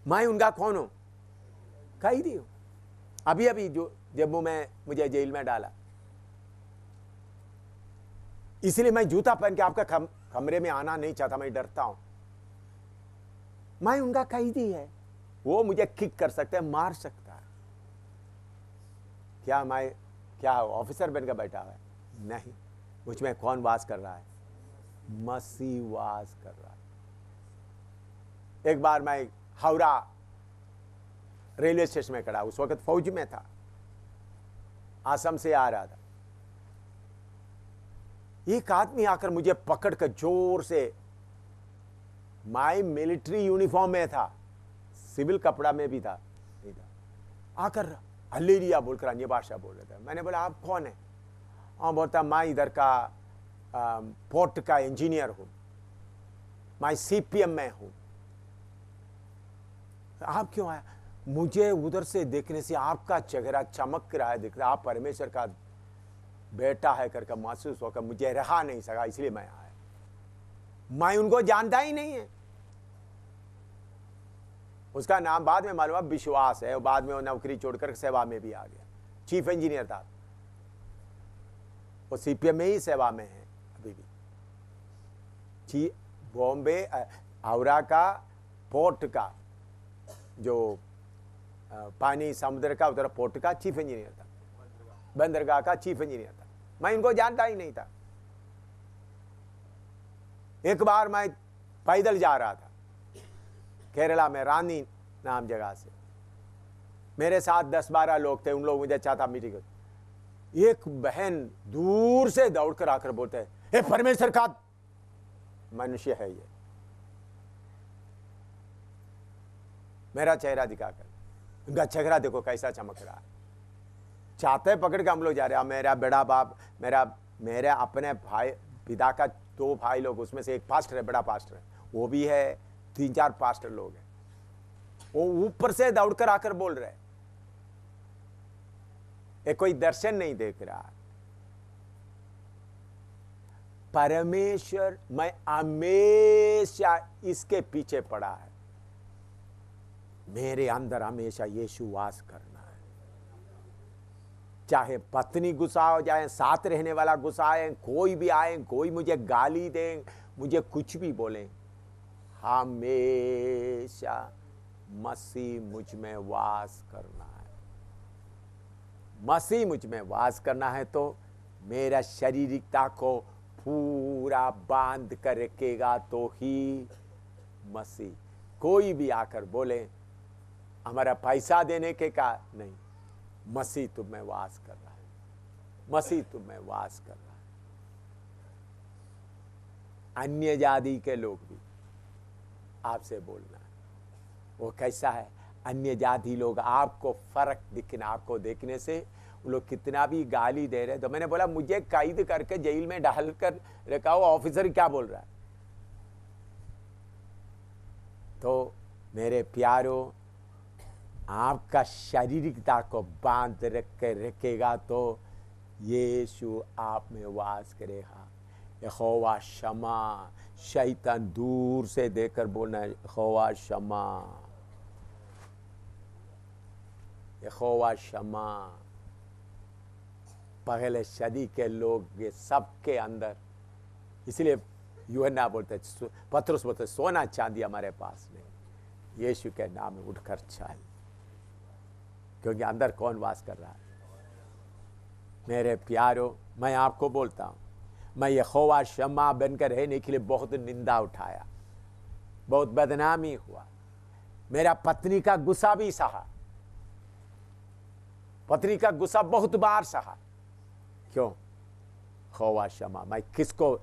मैं उनका कौन हूं? कैदी हूं। अभी अभी जो जम्मू में मुझे जेल में डाला, इसलिए मैं जूता पहन के आपका कमरे में आना नहीं चाहता, मैं डरता हूं। मैं उनका कैदी है। वो मुझे किक कर सकते हैं, मार सकता है। क्या मैं क्या ऑफिसर बनकर बैठा है? नहीं, मुझ में कौन वास कर रहा है? मसीह वास कर रहा है। एक बार मैं हावड़ा रेलवे स्टेशन में खड़ा, उस वक्त फौज में था, आसम से आ रहा था। एक आदमी आकर मुझे पकड़ कर जोर से, माई मिलिट्री यूनिफॉर्म में था, सिविल कपड़ा में भी था, नहीं था, आकर हल्लेरिया बोलकर अन्य भाषा बोल रहा था। मैंने बोला आप कौन है? बोलता मैं इधर का पोर्ट का इंजीनियर हूं, मैं सीपीएम में हूं। आप क्यों आया? मुझे उधर से देखने से आपका चेहरा चमक रहा है, दिख रहा, आप परमेश्वर का बेटा है करके महसूस होकर मुझे रहा नहीं सका, इसलिए मैं आया। मैं उनको जानता ही नहीं है। उसका नाम बाद में मालूम, विश्वास है, और बाद में वो नौकरी छोड़कर सेवा में भी आ गया, चीफ इंजीनियर था। वो सीपीएम में ही सेवा में है अभी भी। बॉम्बे हावड़ा का पोर्ट का जो पानी समुद्र का उधर पोर्ट का चीफ इंजीनियर था, बंदरगाह का चीफ इंजीनियर था। मैं इनको जानता ही नहीं था। एक बार मैं पैदल जा रहा था केरला में, रानी नाम जगह से, मेरे साथ 10-12 लोग थे, उन लोग मुझे चाहता मीटिंग। एक बहन दूर से दौड़कर आकर बोलते हैं, हे परमेश्वर का मनुष्य है ये। मेरा चेहरा दिखाकर, उनका चेहरा देखो कैसा चमक रहा है। चाहते पकड़ के हम लोग जा रहे हैं। मेरा बड़ा बाप, मेरे अपने भाई, पिता का 2 भाई लोग, उसमें से एक पास्टर है, बड़ा पास्टर है, वो भी है, 3-4 पास्टर लोग हैं। वो ऊपर से दौड़कर आकर बोल रहे, ये कोई दर्शन नहीं देख रहा। परमेश्वर, मैं हमेशा इसके पीछे पड़ा है, मेरे अंदर हमेशा यीशु वास करना है। चाहे पत्नी गुस्सा हो जाए, साथ रहने वाला गुस्सा आए, कोई भी आए, कोई मुझे गाली दे, मुझे कुछ भी बोले, हमेशा मसीह मुझ में वास करना है। मसीह मुझ में वास करना है तो मेरा शारीरिकता को पूरा बांध कर रखेगा तो ही मसीह। कोई भी आकर बोले हमारा पैसा देने के का नहीं, मसीह तुम में वास कर रहा है, मसीह तुम में वास कर रहा है। अन्य जाति के लोग भी आपसे बोलना है, वो कैसा है? अन्य जाति लोग आपको फर्क दिखना, आपको देखने से वो लोग कितना भी गाली दे रहे। तो मैंने बोला मुझे कैद करके जेल में डाल कर रखा हो, ऑफिसर क्या बोल रहा है? तो मेरे प्यारो, आपका शारीरिकता को बांध रखेगा तो यीशु आप में वास करेगा। यहोवा शमा, शैतान दूर से देखकर बोलना है, यहोवा शमा, यहोवा शमा। पहले सदी के लोग ये सबके अंदर, इसलिए यूहन्ना बोलते, पतरस बोलते, सोना चांदी हमारे पास नहीं, यीशु के नाम में उठकर चल, क्योंकि अंदर कौन वास कर रहा है? मेरे प्यारो, मैं आपको बोलता हूं, मैं यहोवा शम्मा बनकर रहने के लिए बहुत निंदा उठाया, बहुत बदनामी हुआ, मेरा पत्नी का गुस्सा भी सहा, पत्नी का गुस्सा बहुत बार सहा। क्यों? यहोवा शम्मा। मैं किसको,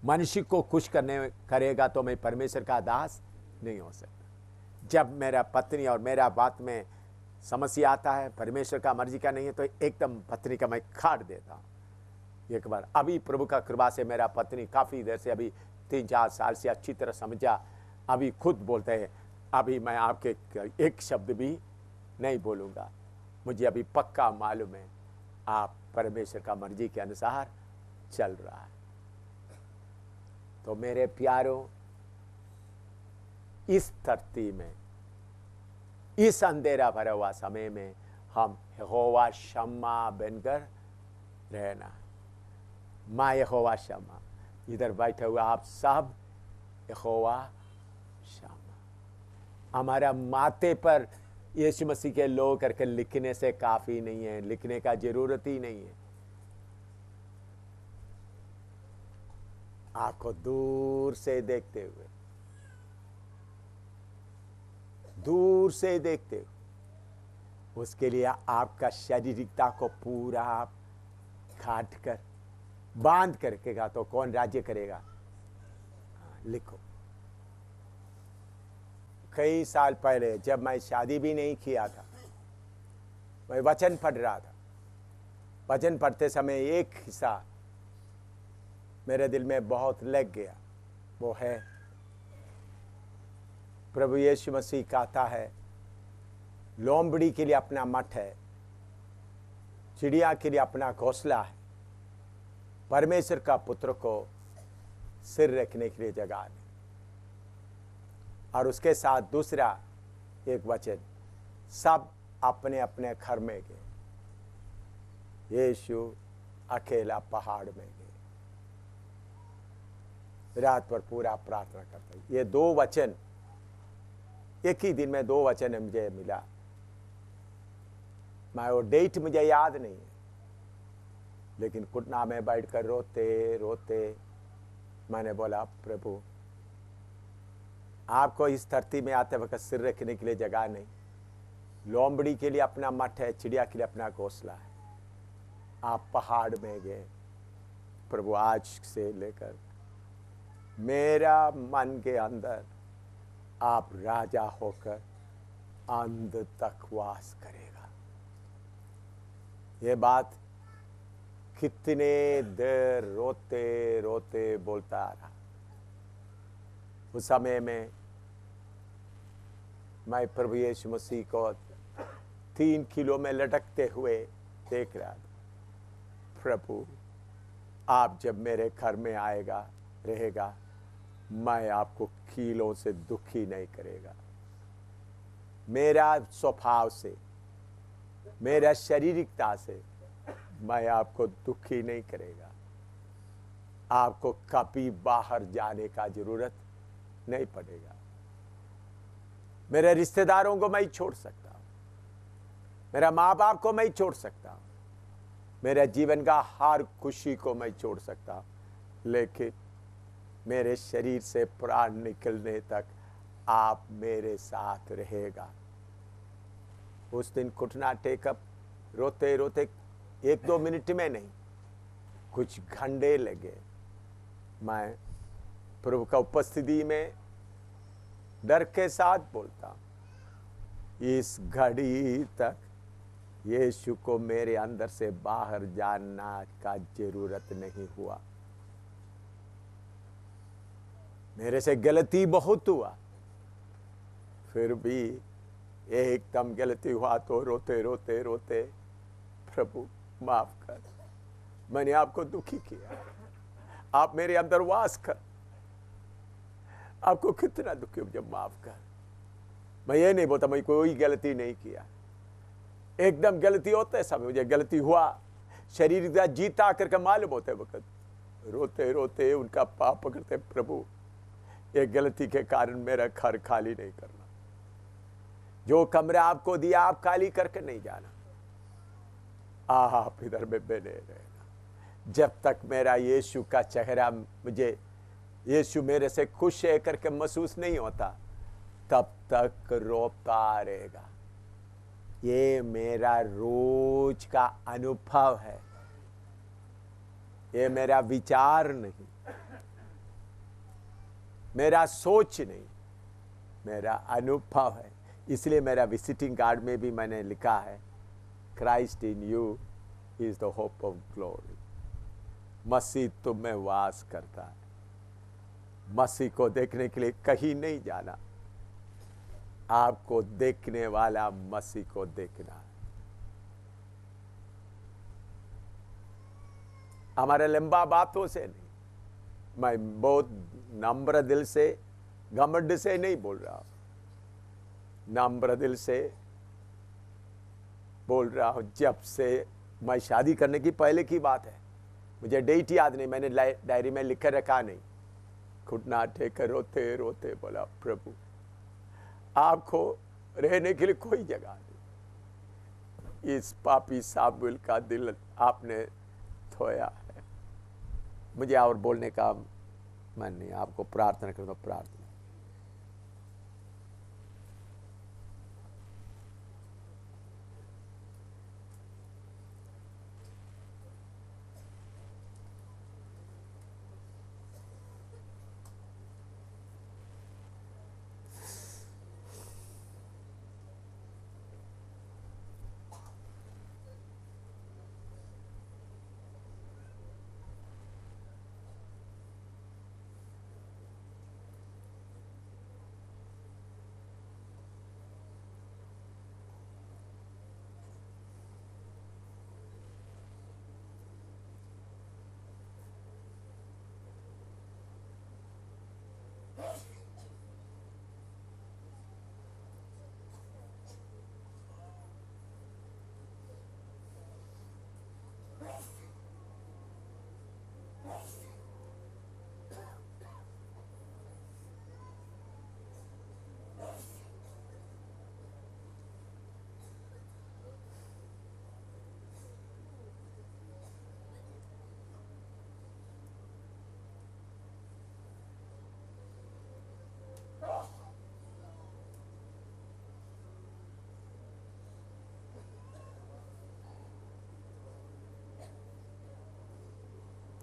मनुष्य को खुश करेगा तो मैं परमेश्वर का दास नहीं हो सकता। जब मेरा पत्नी और मेरा बात में समस्या आता है, परमेश्वर का मर्जी का नहीं है, तो एकदम पत्नी का मैं काट देता हूं। एक बार अभी प्रभु का कृपा से मेरा पत्नी काफ़ी देर से, अभी 3-4 साल से अच्छी तरह समझा, अभी खुद बोलते हैं, अभी मैं आपके एक शब्द भी नहीं बोलूँगा, मुझे अभी पक्का मालूम है आप परमेश्वर का मर्जी के अनुसार चल रहा है। तो मेरे प्यारों, इस धरती में, इस अंधेरा भरा हुआ समय में हम यहोवा शम्मा बनकर रहना। माँ यहोवा शम्मा, इधर बैठे हुए आप सब यहोवा शम्मा। हमारा माथे पर यीशु मसीह के लोग करके लिखने से काफ़ी नहीं है, लिखने का जरूरत ही नहीं है। आपको दूर से देखते हुए, दूर से देखते हुए, उसके लिए आपका शारीरिकता को पूरा आप काट कर बांध करके का तो कौन राज्य करेगा? लिखो। कई साल पहले जब मैं शादी भी नहीं किया था, मैं वचन पढ़ रहा था। वचन पढ़ते समय एक हिस्सा मेरे दिल में बहुत लग गया। वो है, प्रभु यीशु मसीह कहता है, लोमड़ी के लिए अपना मठ है, चिड़िया के लिए अपना घोंसला है, परमेश्वर का पुत्र को सिर रखने के लिए जगह नहीं। और उसके साथ दूसरा एक वचन, सब अपने अपने घर में गए, यीशु अकेला पहाड़ में गए। रात पर पूरा प्रार्थना करता है। ये दो वचन, एक ही दिन में दो वचन मुझे मिला। मैं वो डेट मुझे याद नहीं है, लेकिन घुटना में बैठकर रोते रोते मैंने बोला, प्रभु आपको इस धरती में आते वक्त सिर रखने के लिए जगह नहीं, लोमड़ी के लिए अपना मठ है, चिड़िया के लिए अपना घोंसला है, आप पहाड़ में गए। प्रभु आज से लेकर मेरा मन के अंदर आप राजा होकर अंत तक वास करेगा। ये बात कितने देर रोते रोते बोलता रहा। उस समय में मैं प्रभु यीशु मसीह को 3 किलो में लटकते हुए देख रहा था। प्रभु आप जब मेरे घर में आएगा रहेगा, मैं आपको कीलों से दुखी नहीं करेगा। मेरा स्वभाव से, मेरा शारीरिकता से मैं आपको दुखी नहीं करेगा। आपको कभी बाहर जाने का जरूरत नहीं पड़ेगा। मेरे रिश्तेदारों को मैं छोड़ सकता हूं, मेरा माँ बाप को मैं छोड़ सकता हूं, मेरे जीवन का हर खुशी को मैं छोड़ सकता हूं, लेकिन मेरे शरीर से प्राण निकलने तक आप मेरे साथ रहेगा। उस दिन घुटना टेकअप रोते रोते 1-2 मिनट में नहीं, कुछ घंटे लगे। मैं प्रभु का उपस्थिति में डर के साथ बोलता हूं, इस घड़ी तक यीशु को मेरे अंदर से बाहर जाना का जरूरत नहीं हुआ। मेरे से गलती बहुत हुआ, फिर भी एकदम गलती हुआ तो रोते रोते रोते, प्रभु माफ कर, मैंने आपको दुखी किया, आप मेरे अंदर वास कर, आपको कितना दुखी मुझे माफ कर। मैं ये नहीं बोलता मैं कोई गलती नहीं किया, एकदम गलती होता है सब, मुझे गलती हुआ, शरीर का जीता करके मालूम होते वक्त रोते रोते उनका पाप पकड़ते, प्रभु एक गलती के कारण मेरा घर खाली नहीं करना, जो कमरा आपको दिया आप खाली करके नहीं जाना, आप इधर में बने रहना। जब तक मेरा यीशु का चेहरा, मुझे यीशु मेरे से खुश है करके महसूस नहीं होता, तब तक रोता रहेगा। ये मेरा रोज का अनुभव है, ये मेरा विचार नहीं, मेरा सोच नहीं, मेरा अनुभव है। इसलिए मेरा विजिटिंग कार्ड में भी मैंने लिखा है, Christ in you is the hope of glory. मसीह तुम में वास करता है। मसीह को देखने के लिए कहीं नहीं जाना, आपको देखने वाला मसीह को देखना है। हमारे लंबा बातों से नहीं, मैं बहुत नम्र दिल से, घमंड से नहीं बोल रहा, नम्र दिल से बोल रहा हूं। जब से मैं शादी करने की पहले की बात है, मुझे डेट याद नहीं, मैंने डायरी में लिख कर रखा नहीं, घुटना टेकर रोते रोते बोला, प्रभु आपको रहने के लिए कोई जगह नहीं, इस पापी सामुएल का दिल आपने धोया है। मुझे और बोलने का मन नहीं, आपको प्रार्थना करो तो प्रार्थना।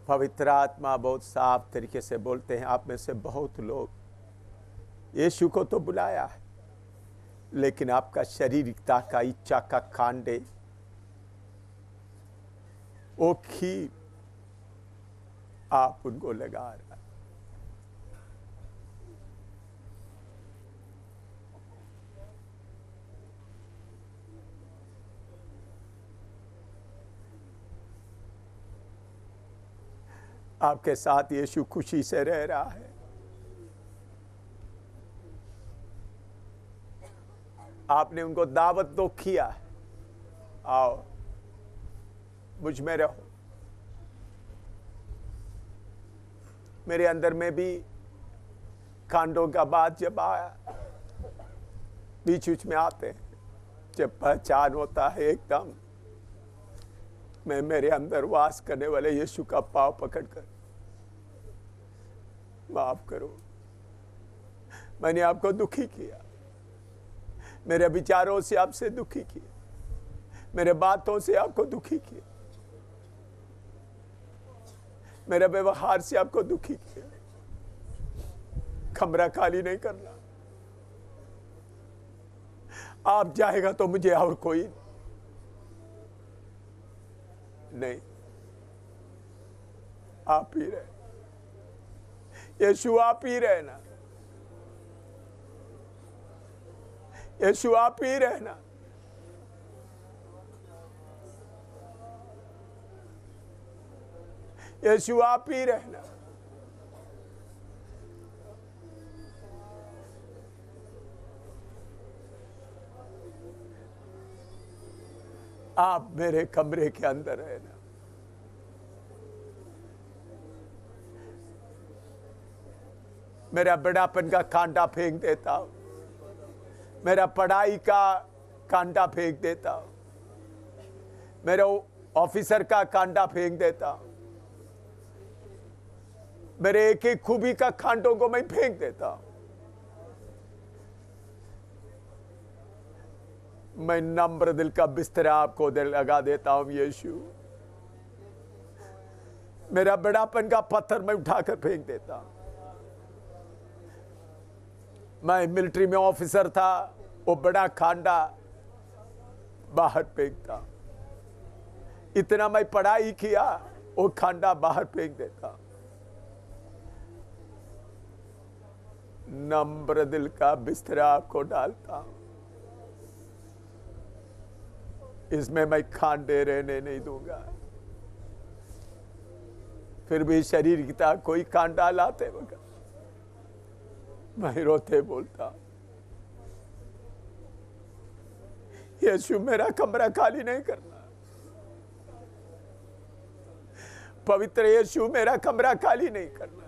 पवित्र आत्मा बहुत साफ तरीके से बोलते हैं। आप में से बहुत लोग यीशु को तो बुलाया है, लेकिन आपका शारीरिकता का इच्छा का कांडे, वो खीर आप उनको लगा रहा है। आपके साथ यीशु खुशी से रह रहा है। आपने उनको दावत तो किया, आओ मुझ में रहो। मेरे अंदर में भी कांडों का बात जब आया, बीच बीच में आते हैं, जब पहचान होता है एकदम, मैं मेरे अंदर वास करने वाले यीशु का पाँव पकड़कर, माफ करो, मैंने आपको दुखी किया, मेरे विचारों से आपसे दुखी किया, मेरे बातों से आपको दुखी किया, मेरे व्यवहार से आपको दुखी किया। कमरा खाली नहीं करना, आप जाएगा तो मुझे और कोई नहीं, आप ही रहे यीशु, आप ही रहना यीशु, आप ही रहना। यीशु, आप ही रहना। आप मेरे कमरे के अंदर रहना। मेरा बड़ापन का कांटा फेंक देता हूं, मेरा पढ़ाई का कांटा फेंक देता हूं, मेरे ऑफिसर का कांटा फेंक देता हूं, मेरे एक एक खूबी का कांटों को मैं फेंक देता हूं। मैं नम्र दिल का बिस्तरा आपको लगा देता हूं यीशु। मेरा बड़ापन का पत्थर मैं उठाकर फेंक देता हूं। मैं मिलिट्री में ऑफिसर था, वो बड़ा कांटा बाहर फेंकता। इतना मैं पढ़ाई किया, वो कांटा बाहर फेंक देता। नम्र दिल का बिस्तरा आपको डालता हूं, इसमें मैं कांटे रहने नहीं दूंगा। फिर भी शरीर की कोई कांटा लाते वक्त मैं रोते बोलता, यीशु मेरा कमरा खाली नहीं करना। पवित्र यीशु मेरा कमरा खाली नहीं करना।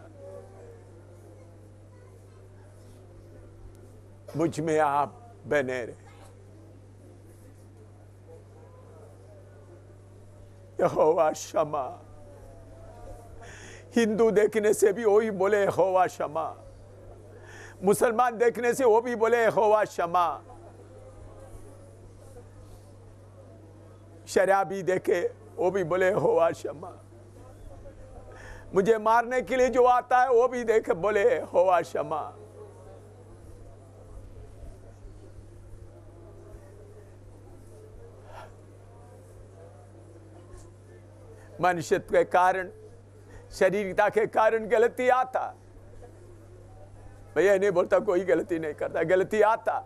मुझ में आप बने रहे। यहोवा शमा, हिंदू देखने से भी वो भी बोले यहोवा शमा, मुसलमान देखने से वो भी बोले यहोवा शमा, शराबी देखे वो भी बोले यहोवा शमा, मुझे मारने के लिए जो आता है वो भी देखे बोले यहोवा शमा। मनुष्यत्व के कारण, शरीरता के कारण गलती आता, भैया नहीं बोलता कोई गलती नहीं करता, गलती आता,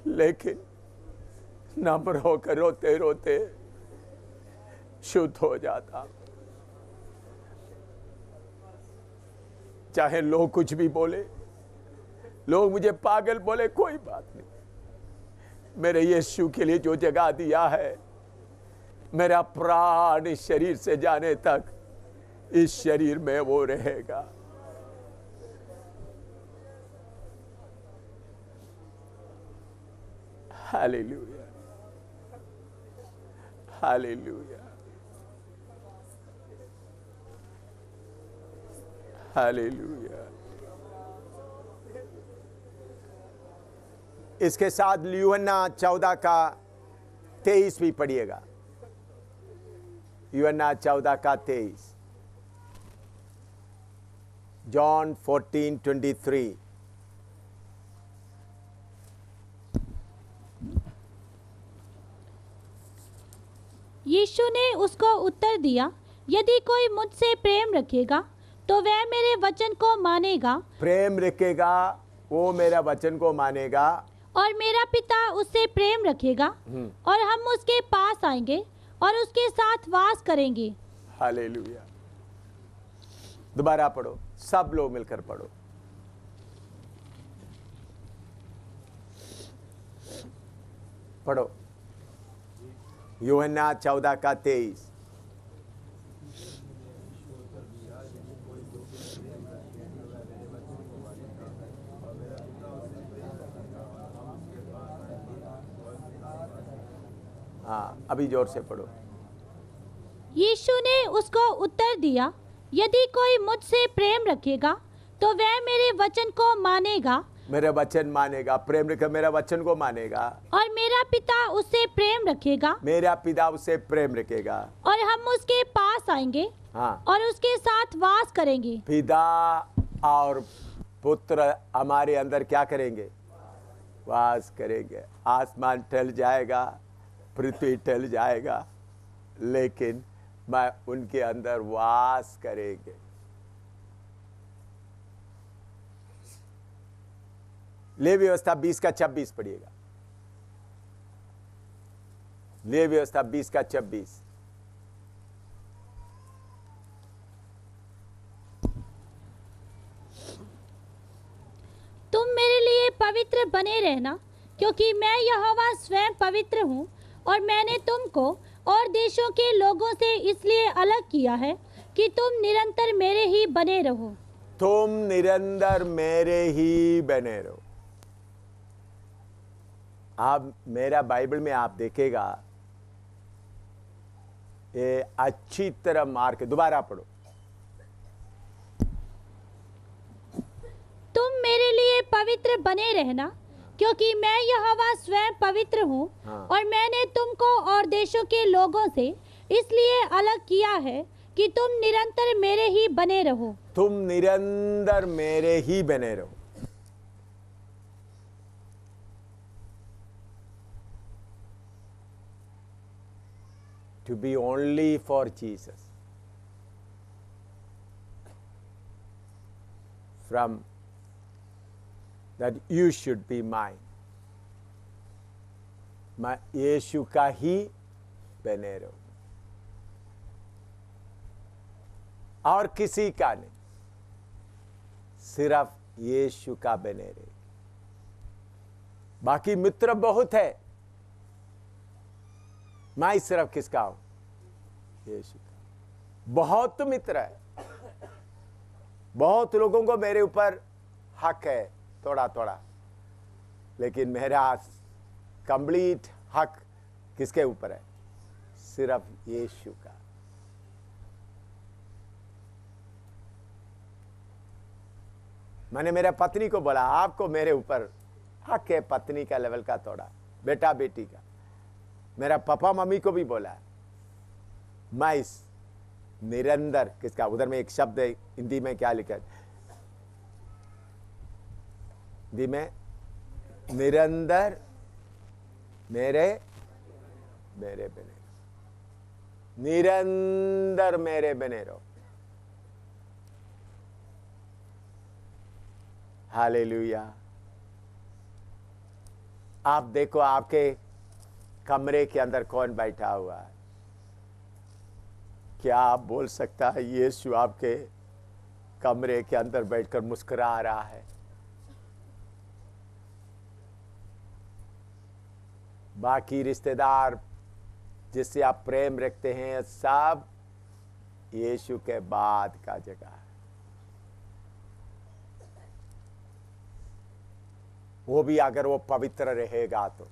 लेकिन नम्र होकर रोते रोते शुद्ध हो जाता। चाहे लोग कुछ भी बोले, लोग मुझे पागल बोले, कोई बात नहीं, मेरे यीशु के लिए जो जगह दिया है, मेरा प्राण इस शरीर से जाने तक इस शरीर में वो रहेगा। Hallelujah, hallelujah, hallelujah. इसके साथ यूहन्ना 14 का 23 भी पढ़िएगा। यूहन्ना 14 का 23, जॉन 14:23। यीशु ने उसको उत्तर दिया, यदि कोई मुझसे प्रेम रखेगा तो वह मेरे वचन को मानेगा, प्रेम रखेगा वो मेरा वचन को मानेगा, और मेरा पिता उससे प्रेम रखेगा और हम उसके पास आएंगे और उसके साथ वास करेंगे। हालेलुया। दोबारा पढ़ो, सब लोग मिलकर पढ़ो। पढ़ो यूहन्ना 14 का 23। हाँ, अभी जोर से पढ़ो। यीशु ने उसको उत्तर दिया, यदि कोई मुझसे प्रेम रखेगा तो वह मेरे वचन को मानेगा, मेरा वचन मानेगा, प्रेम रखे मेरा वचन को मानेगा, और मेरा पिता उससे प्रेम रखेगा, मेरा पिता उससे प्रेम रखेगा, और हम उसके पास आएंगे हाँ, और उसके साथ वास करेंगे। पिता और पुत्र हमारे अंदर क्या करेंगे? वास करेंगे। आसमान टल जाएगा, पृथ्वी टल जाएगा, लेकिन मैं उनके अंदर वास करेंगे। ले व्यवस्था 20 का 26 पढ़िएगा। ले व्यवस्था 20 का 26। तुम मेरे लिए पवित्र बने रहना, क्योंकि मैं यहोवा स्वयं पवित्र हूँ, और मैंने तुमको और देशों के लोगों से इसलिए अलग किया है कि तुम निरंतर मेरे ही बने रहो। तुम निरंतर मेरे ही बने रहो। आप मेरा बाइबल में आप देखेगा, ये अच्छी तरह मार के दोबारा पढ़ो। तुम मेरे लिए पवित्र बने रहना, क्योंकि मैं यहोवा स्वयं पवित्र हूँ, हाँ। और मैंने तुमको और देशों के लोगों से इसलिए अलग किया है कि तुम निरंतर मेरे ही बने रहो। तुम निरंतर मेरे ही बने रहो। To be only for Jesus. From that you should be mine. मैं यीशु का ही बने रहो, और किसी का नहीं, सिर्फ यीशु का बने रहे। बाकी मित्र बहुत है, मैं सिर्फ किसका हूं? यीशु का। बहुत मित्र है, बहुत लोगों को मेरे ऊपर हक है, थोड़ा थोड़ा, लेकिन मेरा कंप्लीट हक किसके ऊपर है? सिर्फ यीशु का। मैंने मेरे पत्नी को बोला आपको मेरे ऊपर हक है पत्नी का लेवल का थोड़ा, बेटा बेटी का। मेरा पापा मम्मी को भी बोला मैं इस निरंतर किसका, उधर में एक शब्द है हिंदी में क्या लिखा है हिंदी में, निरंतर मेरे बने रहो, निरंतर मेरे बने रहो। हालेलुया। आप देखो आपके कमरे के अंदर कौन बैठा हुआ है। क्या आप बोल सकता है यीशु आपके कमरे के अंदर बैठकर मुस्कुरा रहा है? बाकी रिश्तेदार जिससे आप प्रेम रखते हैं सब यीशु के बाद का जगह है। वो भी अगर वो पवित्र रहेगा तो।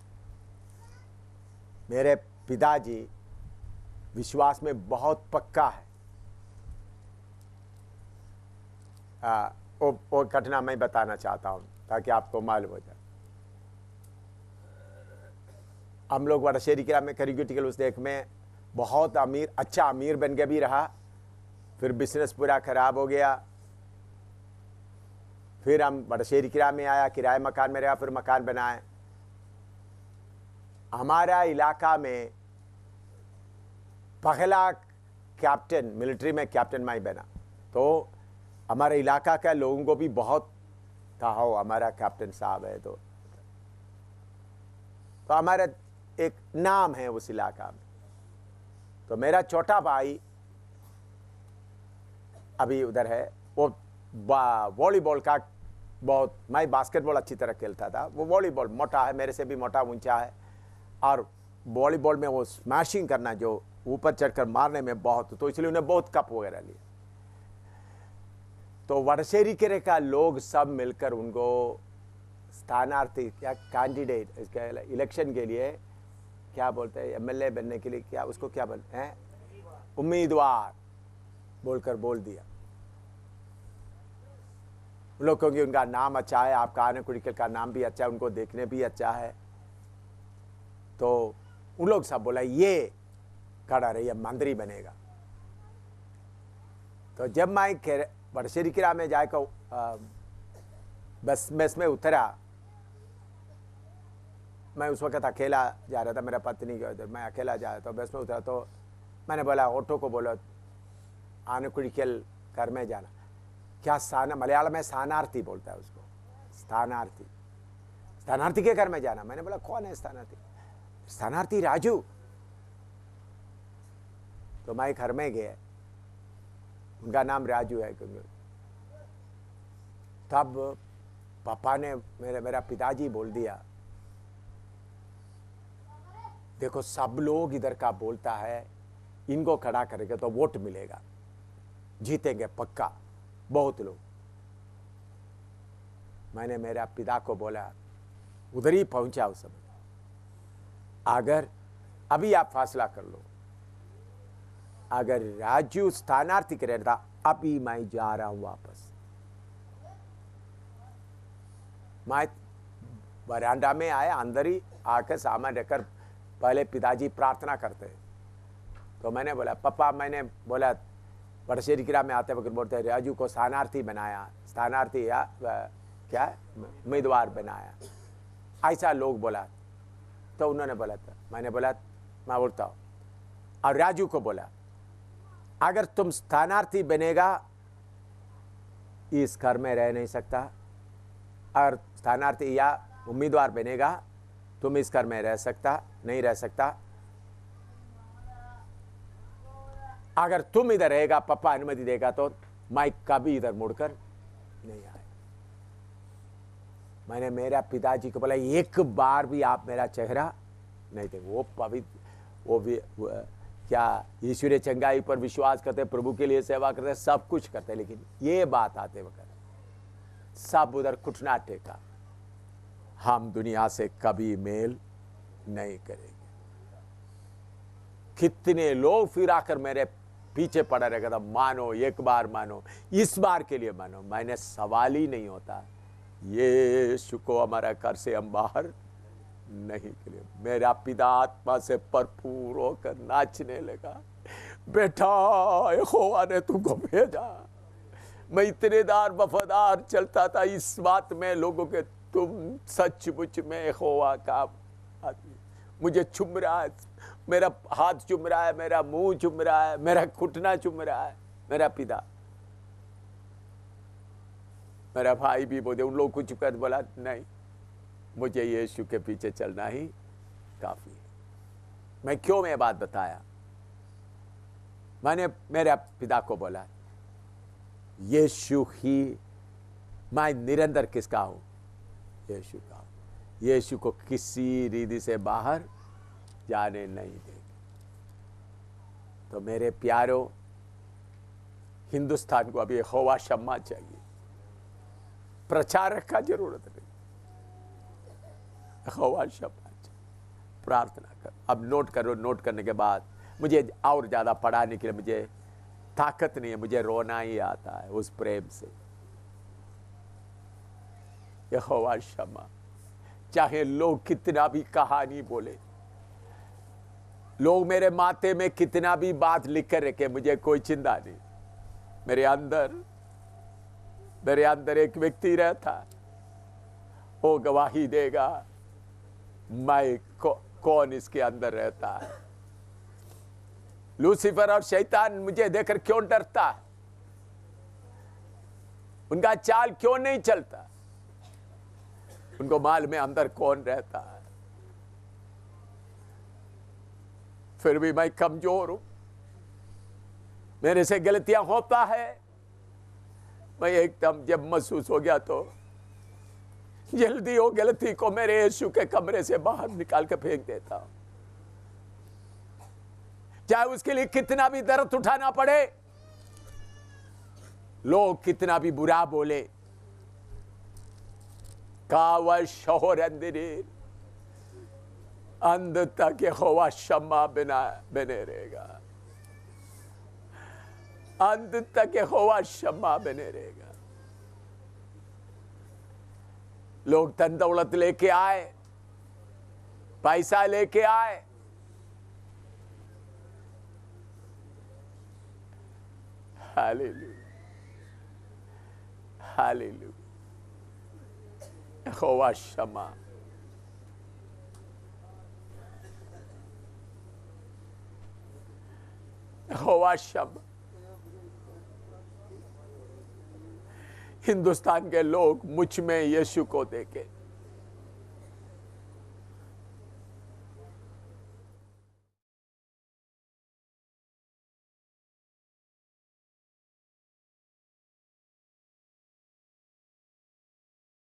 मेरे पिताजी विश्वास में बहुत पक्का है। वो घटना मैं बताना चाहता हूं ताकि आपको मालूम हो जाए। हम लोग वडशेरी किला में करीगुटिकल उस देख में बहुत अमीर, अच्छा अमीर बन के भी रहा, फिर बिजनेस पूरा खराब हो गया। फिर हम वडशेरी किला में आया, किराए मकान में रहा, फिर मकान बनाए। हमारा इलाका में पहला कैप्टन, मिलिट्री में कैप्टन मैं बना, तो हमारे इलाका का लोगों को भी बहुत कहा हो हमारा कैप्टन साहब है। तो हमारा एक नाम है उस इलाका में। तो मेरा छोटा भाई अभी उधर है, वो वॉलीबॉल का बहुत, मैं बास्केटबॉल अच्छी तरह खेलता था, वो वॉलीबॉल मोटा है, मेरे से भी मोटा ऊंचा है, और वॉलीबॉल में वो स्मैशिंग करना, जो ऊपर चढ़कर मारने में बहुत, तो इसलिए उन्हें बहुत कप वगैरह लिए। तो वडशेरी किले का लोग सब मिलकर उनको स्थानार्थी या कैंडिडेट, इसके इलेक्शन के लिए क्या बोलते हैं, एमएलए बनने के लिए क्या उसको क्या बोलते हैं, उम्मीदवार बोलकर बोल दिया। उन लोग क्योंकि उनका नाम अच्छा है, आपका आने कुड़िकल का नाम भी अच्छा है, उनको देखने भी अच्छा है, तो उन लोग सब बोला ये खड़ा रही, मंत्री बनेगा। तो जब मैं वडशेरी किला में जाकर बस में उतरा, मैं उस वक्त अकेला जा रहा था, मेरा पत्नी के उधर, मैं अकेला जा रहा था, बस में उतरा तो मैंने बोला ऑटो को, बोला आनुकुड़िकल घर में जाना। क्या मलयालम में स्थानार्थी बोलता है उसको, स्थानार्थी, स्थानार्थी के घर में जाना। मैंने बोला कौन है स्थानार्थी? स्थानार्थी राजू। तो मैं घर में गया, उनका नाम राजू है। तब पापा ने मेरा पिताजी बोल दिया, देखो सब लोग इधर का बोलता है, इनको खड़ा करेंगे तो वोट मिलेगा, जीतेंगे पक्का बहुत लोग। मैंने मेरा पिता को बोला, उधर ही पहुंचा उस समय, अगर अभी आप फैसला कर लो, अगर राजू स्थानार्थी करेगा अभी मैं जा रहा हूं वापस। मैं बरामदा में आया, अंदर ही आकर सामान रखकर पहले पिताजी प्रार्थना करते हैं। तो मैंने बोला पापा, मैंने बोला वडशेरी किला में आते वक्त बोलते हैं राजू को स्थानार्थी बनाया, स्थानार्थी या क्या उम्मीदवार बनाया, ऐसा लोग बोला। तो उन्होंने बोला था, मैंने बोला मैं बोलता हूँ, और राजू को बोला अगर तुम स्थानार्थी बनेगा इस घर में रह नहीं सकता, अगर स्थानार्थी या उम्मीदवार बनेगा तुम इस घर में रह सकता नहीं रह सकता, अगर तुम इधर रहेगा पापा अनुमति देगा तो मैं कभी इधर मुड़कर नहीं आए। मैंने मेरा पिताजी को बोला एक बार भी आप मेरा चेहरा नहीं देख। वो पवित्र, वो क्या ईश्वरीय चंगाई पर विश्वास करते, प्रभु के लिए सेवा करते, सब कुछ करते, लेकिन ये बात आते वक्त सब उधर घुटना टेका, हम दुनिया से कभी मेल नहीं करेंगे। कितने लोग फिर आकर मेरे पीछे पड़ा रहेगा था, मानो, एक बार मानो, इस बार के लिए मानो। मैंने सवाल ही नहीं होता, यीशु को हमारा घर से हम बाहर नहीं के लिए। मेरा पिता आत्मा से भरपूर होकर नाचने लगा, बेटा यहोवा ने तुमको भेजा। मैं इतने दार वफादार चलता था इस बात में लोगों के, तुम सचमुच में यहोवा का आदमी। मुझे चुम रहा है, मेरा हाथ चुम रहा है, मेरा मुंह चुम रहा है, मेरा घुटना चुम रहा है मेरा पिता। मेरा भाई भी बोले, उन लोग कुछ कर बोला नहीं, मुझे यीशु के पीछे चलना ही काफी है। मैं क्यों मैं बात बताया? मैंने मेरे पिता को बोला, यीशु ही, मैं निरंतर किसका हूं? यीशु का हूं। यीशु को किसी रीति से बाहर जाने नहीं देंगे। तो मेरे प्यारों, हिंदुस्तान को अभी यहोवा शम्मा चाहिए, प्रचारक का जरूरत नहीं, यहोवा शम्मा चाहिए। प्रार्थना कर, अब नोट करो। नोट करने के बाद मुझे और ज्यादा पढ़ाने के लिए मुझे ताकत नहीं है, मुझे रोना ही आता है उस प्रेम से। यहोवा शम्मा, चाहे लोग कितना भी कहानी बोले, लोग मेरे माथे में कितना भी बात लिख कर रखे, मुझे कोई चिंता नहीं। मेरे अंदर एक व्यक्ति रहता, वो गवाही देगा मैं कौन इसके अंदर रहता है। लूसीफर और शैतान मुझे देखकर क्यों डरता है? उनका चाल क्यों नहीं चलता? उनको मालूम है अंदर कौन रहता है। फिर भी मैं कमजोर हूं, मेरे से गलतियां होता है। मैं एकदम जब महसूस हो गया तो जल्दी वो गलती को मेरे यीशु के कमरे से बाहर निकाल के फेंक देता हूं, चाहे उसके लिए कितना भी दर्द उठाना पड़े, लोग कितना भी बुरा बोले। कावल शोहर अंदर अंत तक यहोवा शम्मा बने रहेगा, अंत तक यहोवा शम्मा बने रहेगा। लोग धन दौलत लेके आए, पैसा लेके आए, हालेलुया हालेलुया, यहोवा शम्मा। यहोवा शम्मा। हिंदुस्तान के लोग मुझ में यीशु को देखे,